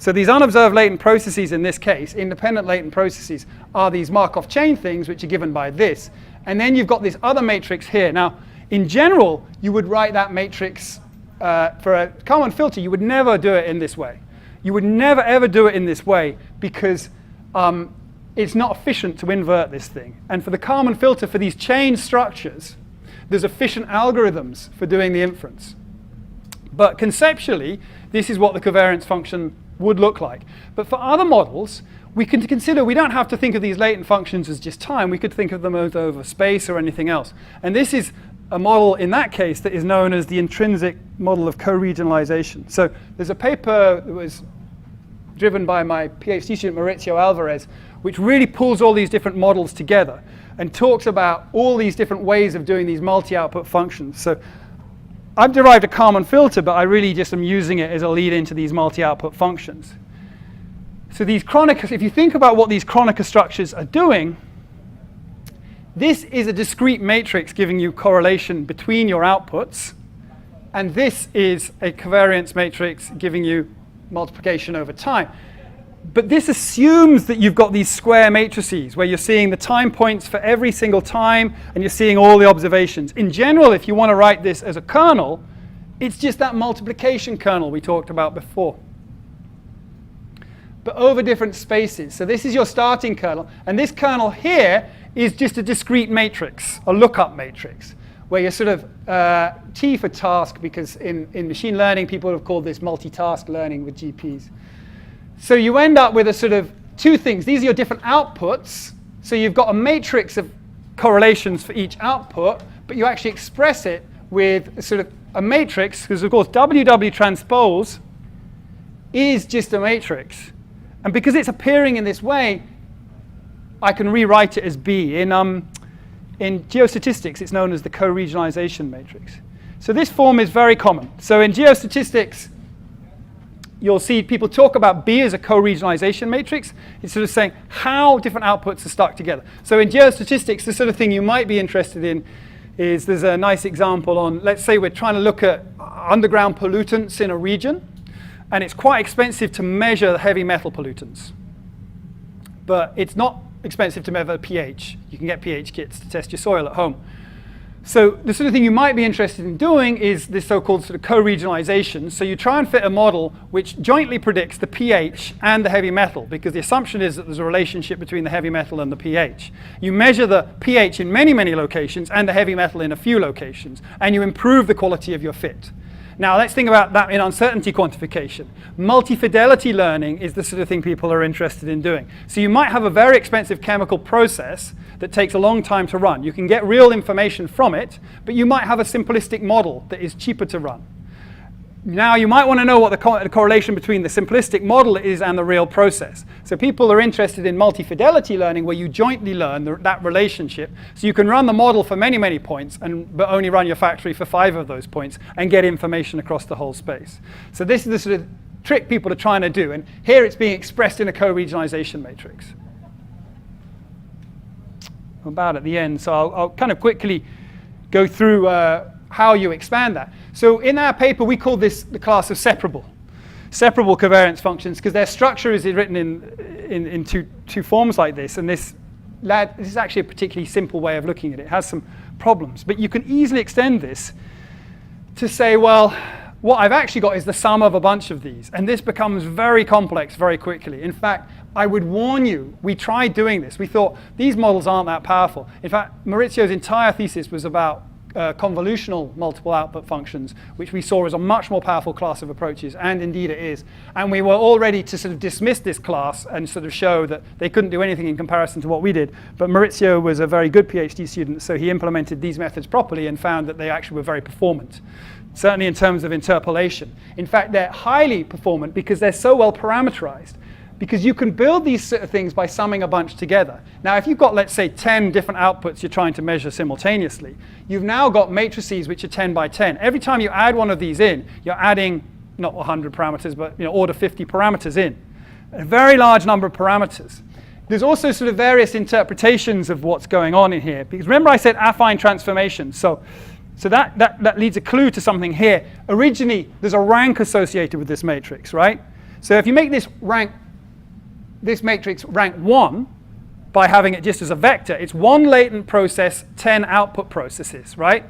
So these unobserved latent processes in this case, independent latent processes, are these Markov chain things which are given by this. And then you've got this other matrix here. Now, in general, you would write that matrix for a Kalman filter. You would never do it in this way. You would never, ever do it in this way because it's not efficient to invert this thing. And for the Kalman filter, for these chain structures, there's efficient algorithms for doing the inference. But conceptually, this is what the covariance function would look like. But for other models, we can consider, we don't have to think of these latent functions as just time. We could think of them as over space or anything else. And this is a model in that case that is known as the intrinsic model of co-regionalization. So there's a paper that was driven by my PhD student Maurizio Alvarez, which really pulls all these different models together and talks about all these different ways of doing these multi-output functions. So I've derived a Kalman filter, but I really just am using it as a lead into these multi-output functions. So these Kronecker, if you think about what these Kronecker structures are doing, this is a discrete matrix giving you correlation between your outputs, and this is a covariance matrix giving you multiplication over time. But this assumes that you've got these square matrices where you're seeing the time points for every single time and you're seeing all the observations. In general, if you want to write this as a kernel, it's just that multiplication kernel we talked about before, but over different spaces. So this is your starting kernel, and this kernel here is just a discrete matrix, a lookup matrix, where you're sort of T for task, because in machine learning people have called this multitask learning with GPs. So you end up with a sort of two things. These are your different outputs. So you've got a matrix of correlations for each output, but you actually express it with a sort of a matrix, because of course WW transpose is just a matrix. And because it's appearing in this way, I can rewrite it as B. In geostatistics, it's known as the co-regionalization matrix. So this form is very common. So in geostatistics, you'll see people talk about B as a co-regionalization matrix. It's sort of saying how different outputs are stuck together. So in geostatistics, the sort of thing you might be interested in is there's a nice example on, let's say we're trying to look at underground pollutants in a region, and it's quite expensive to measure the heavy metal pollutants. But it's expensive to measure pH. You can get pH kits to test your soil at home. So the sort of thing you might be interested in doing is this so-called sort of co-regionalization. So you try and fit a model which jointly predicts the pH and the heavy metal, because the assumption is that there's a relationship between the heavy metal and the pH. You measure the pH in many, many locations and the heavy metal in a few locations, and you improve the quality of your fit. Now let's think about that in uncertainty quantification. Multi-fidelity learning is the sort of thing people are interested in doing. So you might have a very expensive chemical process that takes a long time to run. You can get real information from it, but you might have a simplistic model that is cheaper to run. Now you might want to know what the correlation between the simplistic model is and the real process. So people are interested in multi-fidelity learning, where you jointly learn that relationship. So you can run the model for many, many points, but only run your factory for 5 of those points and get information across the whole space. So this is the sort of trick people are trying to do. And here it's being expressed in a co-regionalization matrix. I'm about at the end, so I'll kind of quickly go through how you expand that. So in our paper, we call this the class of separable covariance functions, because their structure is written in two forms like this. And this is actually a particularly simple way of looking at it. It has some problems, but you can easily extend this to say, well, what I've actually got is the sum of a bunch of these. And this becomes very complex very quickly. In fact, I would warn you, we tried doing this. We thought these models aren't that powerful. In fact, Maurizio's entire thesis was about convolutional multiple output functions, which we saw as a much more powerful class of approaches, and indeed it is. And we were all ready to sort of dismiss this class and sort of show that they couldn't do anything in comparison to what we did. But Maurizio was a very good PhD student, so he implemented these methods properly and found that they actually were very performant, certainly in terms of interpolation. In fact, they're highly performant because they're so well parameterized. Because you can build these sort of things by summing a bunch together. Now, if you've got, let's say, 10 different outputs you're trying to measure simultaneously, you've now got matrices which are 10 by 10. Every time you add one of these in, you're adding not 100 parameters, but order 50 parameters in. A very large number of parameters. There's also sort of various interpretations of what's going on in here. Because remember I said affine transformation. So that leads a clue to something here. Originally, there's a rank associated with this matrix, right? So if you make this matrix rank 1 by having it just as a vector, it's 1 latent process, 10 output processes, right?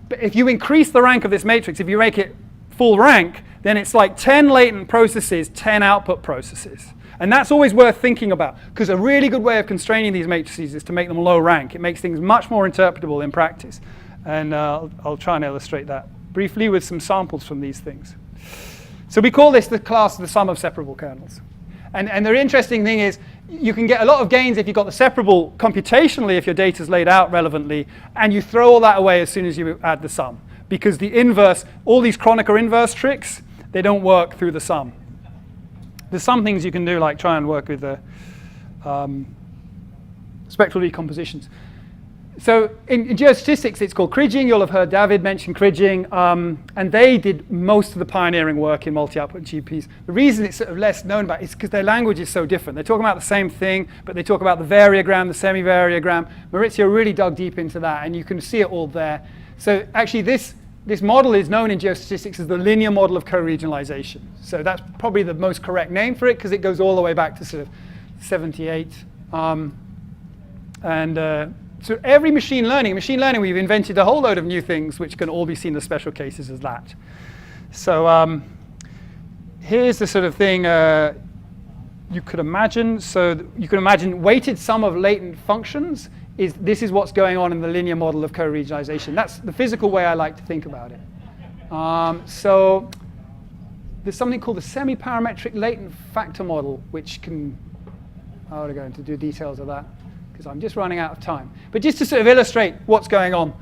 But if you increase the rank of this matrix, if you make it full rank, then it's like 10 latent processes, 10 output processes. And that's always worth thinking about, because a really good way of constraining these matrices is to make them low rank. It makes things much more interpretable in practice. And I'll try and illustrate that briefly with some samples from these things. So we call this the class of the sum of separable kernels. And the interesting thing is, you can get a lot of gains if you've got the separable computationally, if your data's laid out relevantly, and you throw all that away as soon as you add the sum. Because the inverse, all these Kronecker inverse tricks, they don't work through the sum. There's some things you can do, like try and work with the spectral decompositions. So in geostatistics, it's called Kriging. You'll have heard David mention Kriging. And they did most of the pioneering work in multi-output GPs. The reason it's sort of less known about is because their language is so different. They're talking about the same thing, but they talk about the variogram, the semi-variogram. Maurizio really dug deep into that, and you can see it all there. So actually, this model is known in geostatistics as the linear model of co-regionalization. So that's probably the most correct name for it, because it goes all the way back to sort of 78. So every machine learning, we've invented a whole load of new things which can all be seen as special cases as that. So here's the sort of thing you could imagine. So you can imagine weighted sum of latent functions. This is what's going on in the linear model of co-regionalization. That's the physical way I like to think about it. So there's something called the semi-parametric latent factor model, which can, I want to go into details of that, because I'm just running out of time. But just to sort of illustrate what's going on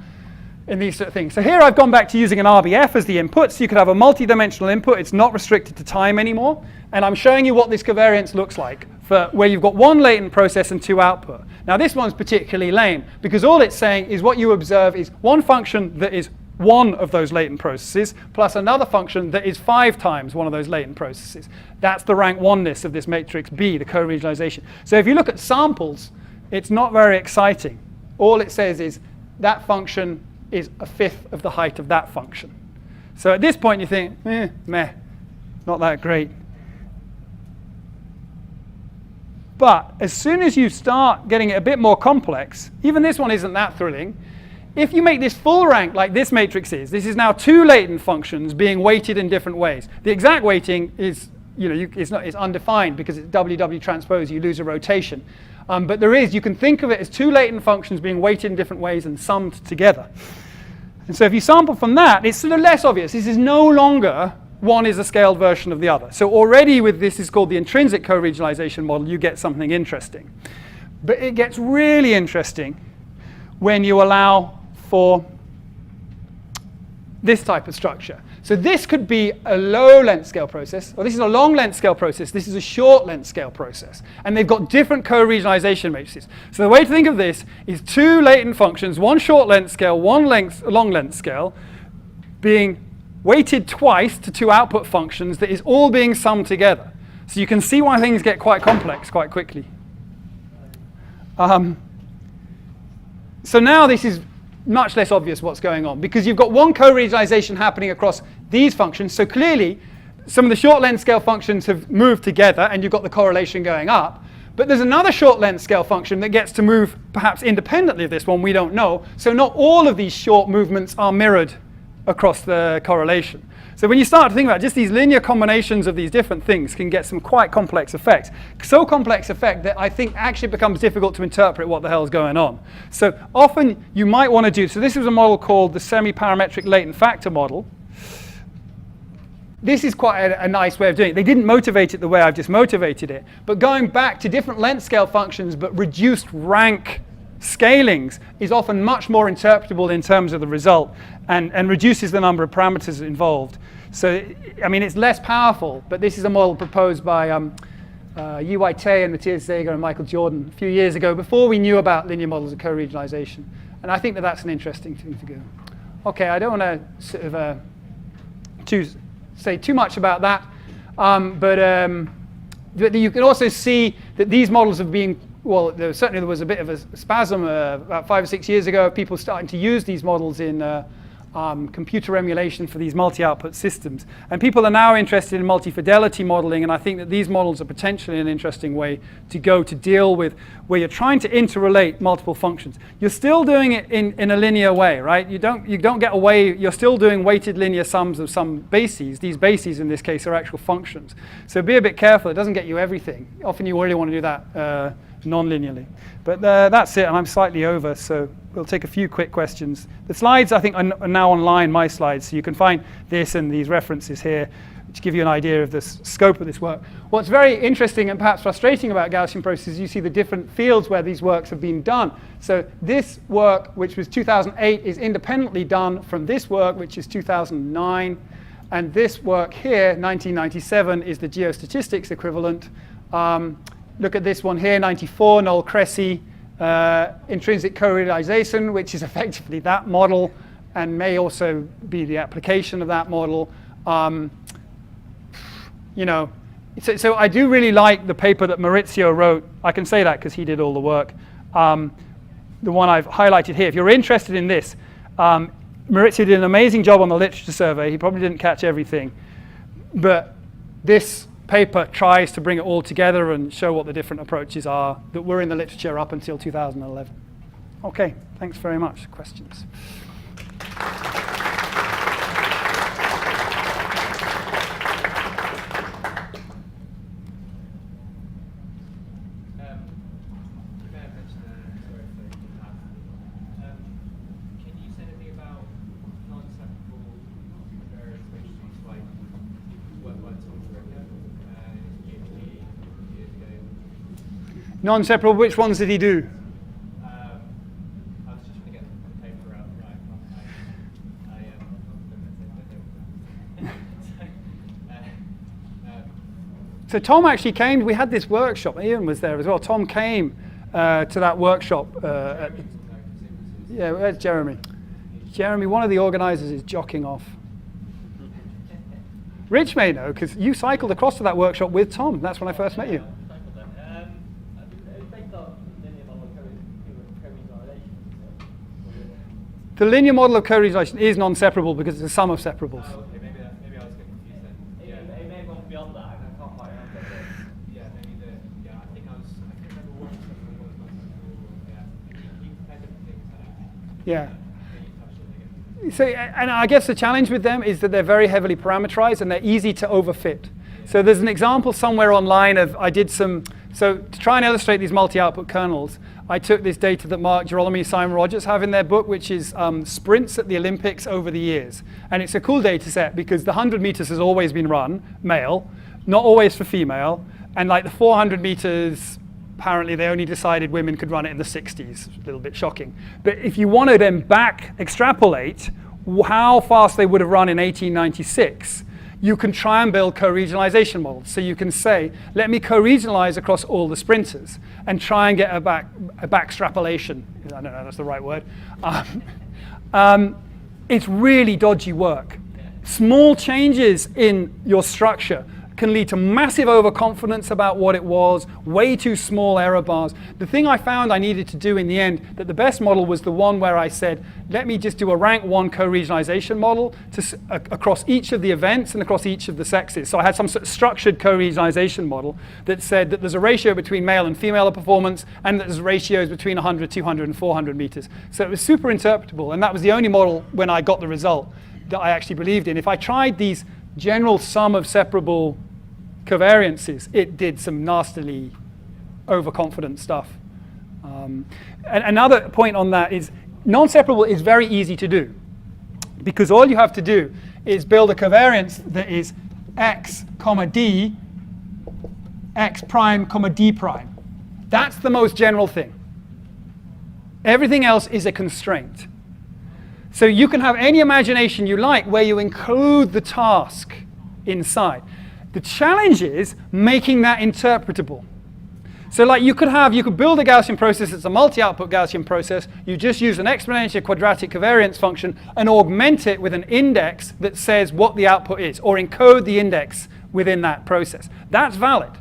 in these sort of things. So here I've gone back to using an RBF as the input. So you could have a multi-dimensional input. It's not restricted to time anymore. And I'm showing you what this covariance looks like for where you've got 1 latent process and 2 output. Now this one's particularly lame, because all it's saying is what you observe is one function that is one of those latent processes plus another function that is 5 times one of those latent processes. That's the rank 1-ness of this matrix B, the co-regionalization. So if you look at samples, it's not very exciting. All it says is that function is 1/5 of the height of that function. So at this point you think, meh, not that great. But as soon as you start getting it a bit more complex, even this one isn't that thrilling. If you make this full rank like this matrix is, this is now 2 latent functions being weighted in different ways. The exact weighting is, it's undefined because it's WW transpose, you lose a rotation. But you can think of it as 2 latent functions being weighted in different ways and summed together. And so if you sample from that, it's sort of less obvious. This is no longer one is a scaled version of the other. So already with this is called the intrinsic co-regionalization model, you get something interesting. But it gets really interesting when you allow for this type of structure. So this could be a low length scale process, or this is a long length scale process, this is a short length scale process. And they've got different co-regionalization matrices. So the way to think of this is 2 latent functions, one short length scale, one long length scale, being weighted twice to 2 output functions that is all being summed together. So you can see why things get quite complex quite quickly. So now this is much less obvious what's going on, because you've got one co-regionalization happening across these functions. So clearly, some of the short length scale functions have moved together, and you've got the correlation going up. But there's another short length scale function that gets to move perhaps independently of this one, we don't know. So not all of these short movements are mirrored across the correlation. So when you start to think about just these linear combinations of these different things can get some quite complex effects. So complex effect that I think actually becomes difficult to interpret what the hell is going on. So often you might want to do, so this is a model called the semi-parametric latent factor model. This is quite a nice way of doing it. They didn't motivate it the way I've just motivated it, but going back to different length scale functions but reduced rank scalings is often much more interpretable in terms of the result and reduces the number of parameters involved. So, I mean, it's less powerful, but this is a model proposed by Yi Wai-Tei and Matthias Seeger and Michael Jordan a few years ago, before we knew about linear models of co-regionalization. And I think that that's an interesting thing to do. Okay, I don't want to sort of say too much about that, but you can also see that these models have been, well, certainly there was a bit of a spasm about 5 or 6 years ago of people starting to use these models in computer emulation for these multi-output systems. And people are now interested in multi-fidelity modeling, and I think that these models are potentially an interesting way to go to deal with where you're trying to interrelate multiple functions. You're still doing it in a linear way, right? You don't get away, you're still doing weighted linear sums of some bases. These bases in this case are actual functions. So be a bit careful, it doesn't get you everything. Often you really want to do that non-linearly. But that's it, and I'm slightly over, so we'll take a few quick questions. The slides, I think, are now online, my slides, so you can find this and these references here, which give you an idea of the scope of this work. What's very interesting and perhaps frustrating about Gaussian processes, you see the different fields where these works have been done. So this work, which was 2008, is independently done from this work, which is 2009. And this work here, 1997, is the geostatistics equivalent. Look at this one here, 94, Noel Cressy, intrinsic co-realization, which is effectively that model and may also be the application of that model. So I do really like the paper that Maurizio wrote. I can say that because he did all the work. The one I've highlighted here. If you're interested in this, Maurizio did an amazing job on the literature survey. He probably didn't catch everything. But this paper tries to bring it all together and show what the different approaches are that were in the literature up until 2011. Okay, thanks very much. Questions? Non-separable, which ones did he do? I was just trying to get the paper out right. So Tom actually came, we had this workshop, Ian was there as well. Tom came to that workshop. Yeah, where's Jeremy? Jeremy, one of the organizers is jocking off. Rich may know, because you cycled across to that workshop with Tom. That's when I first met you. The linear model of co-regionalization is non-separable because it's a sum of separables. Oh, okay, maybe I was getting confused then. Yeah, it may have gone beyond that. I can't quite remember. Yeah, maybe I think I was Yeah. So, and I guess the challenge with them is that they're very heavily parameterized and they're easy to overfit. So there's an example somewhere online of, so to try and illustrate these multi-output kernels, I took this data that Mark Girolami and Simon Rogers have in their book, which is sprints at the Olympics over the years. And it's a cool data set because the 100 meters has always been run, male, not always for female. And like the 400 meters, apparently they only decided women could run it in the 60s, a little bit shocking. But if you want to then back extrapolate how fast they would have run in 1896, you can try and build co-regionalization models. So you can say, let me co-regionalize across all the sprinters and try and get a back extrapolation. I don't know if that's the right word. It's really dodgy work. Small changes in your structure can lead to massive overconfidence about what it was, way too small error bars. The thing I found I needed to do in the end, that the best model was the one where I said, let me just do a rank 1 co-regionalization model across each of the events and across each of the sexes. So I had some sort of structured co-regionalization model that said that there's a ratio between male and female performance and that there's ratios between 100, 200, and 400 meters. So it was super interpretable, and that was the only model when I got the result that I actually believed in. If I tried these general sum of separable covariances, it did some nastily overconfident stuff. And another point on that is non-separable is very easy to do because all you have to do is build a covariance that is x, d, x prime, d prime. That's the most general thing. Everything else is a constraint. So you can have any imagination you like where you include the task inside. The challenge is making that interpretable. So like you could build a Gaussian process that's a multi-output Gaussian process. You just use an exponential quadratic covariance function and augment it with an index that says what the output is, or encode the index within that process. That's valid.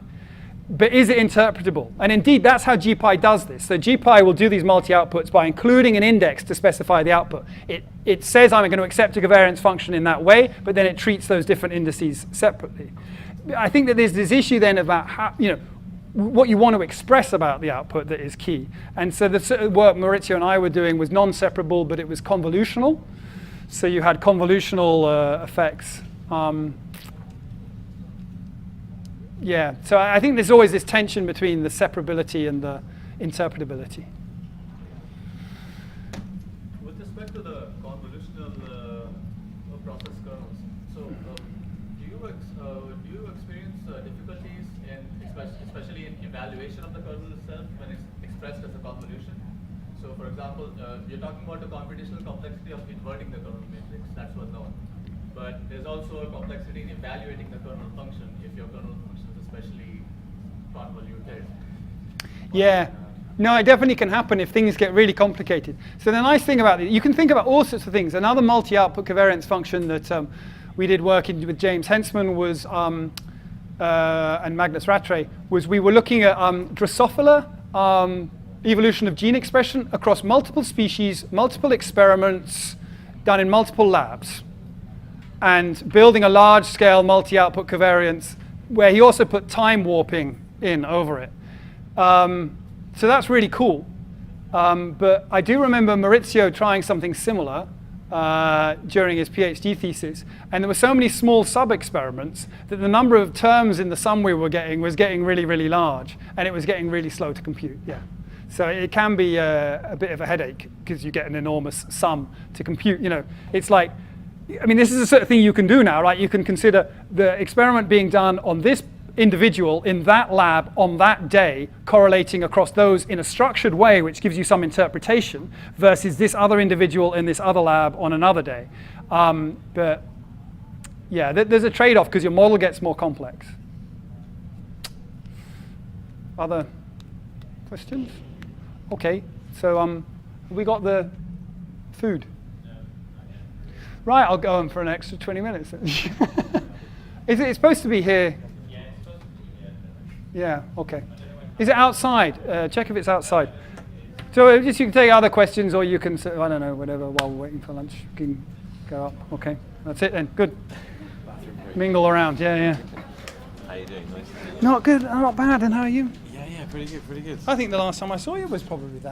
But is it interpretable? And indeed, that's how GPy does this. So GPy will do these multi-outputs by including an index to specify the output. It says I'm going to accept a covariance function in that way, but then it treats those different indices separately. I think that there's this issue then about how, what you want to express about the output that is key. And so the sort of work Maurizio and I were doing was non-separable, but it was convolutional. So you had convolutional effects. Yeah, so I think there's always this tension between the separability and the interpretability. With respect to the convolutional process kernels, so do you experience difficulties especially in evaluation of the kernel itself when it's expressed as a convolution? So for example, you're talking about the computational complexity of inverting the kernel matrix, that's well known. But there's also a complexity in evaluating the kernel function if your kernel function is especially convoluted. Yeah. No, it definitely can happen if things get really complicated. So the nice thing about it, you can think about all sorts of things. Another multi-output covariance function that we did work with James Hensman was, and Magnus Rattray, was we were looking at Drosophila evolution of gene expression across multiple species, multiple experiments done in multiple labs, and building a large-scale multi-output covariance where he also put time warping in over it. So that's really cool. But I do remember Maurizio trying something similar during his PhD thesis, and there were so many small sub-experiments that the number of terms in the sum we were getting was getting really, really large, and it was getting really slow to compute. Yeah. So it can be a bit of a headache because you get an enormous sum to compute. It's like, I mean, this is the sort of thing you can do now, right? You can consider the experiment being done on this individual in that lab on that day, correlating across those in a structured way, which gives you some interpretation, versus this other individual in this other lab on another day. But yeah, there's a trade-off because your model gets more complex. Other questions? Okay, so have we got the food? Right, I'll go on for an extra 20 minutes. Is it supposed to be here? Yeah, it's supposed to be here. Yeah, okay. Is it outside? Check if it's outside. So just you can take other questions, or you can, I don't know, whatever, while we're waiting for lunch. You can go up. Okay, that's it then. Good. Mingle around, yeah. How you doing? Nice to see you. Not good, not bad, and how are you? Yeah, pretty good, pretty good. I think the last time I saw you was probably that.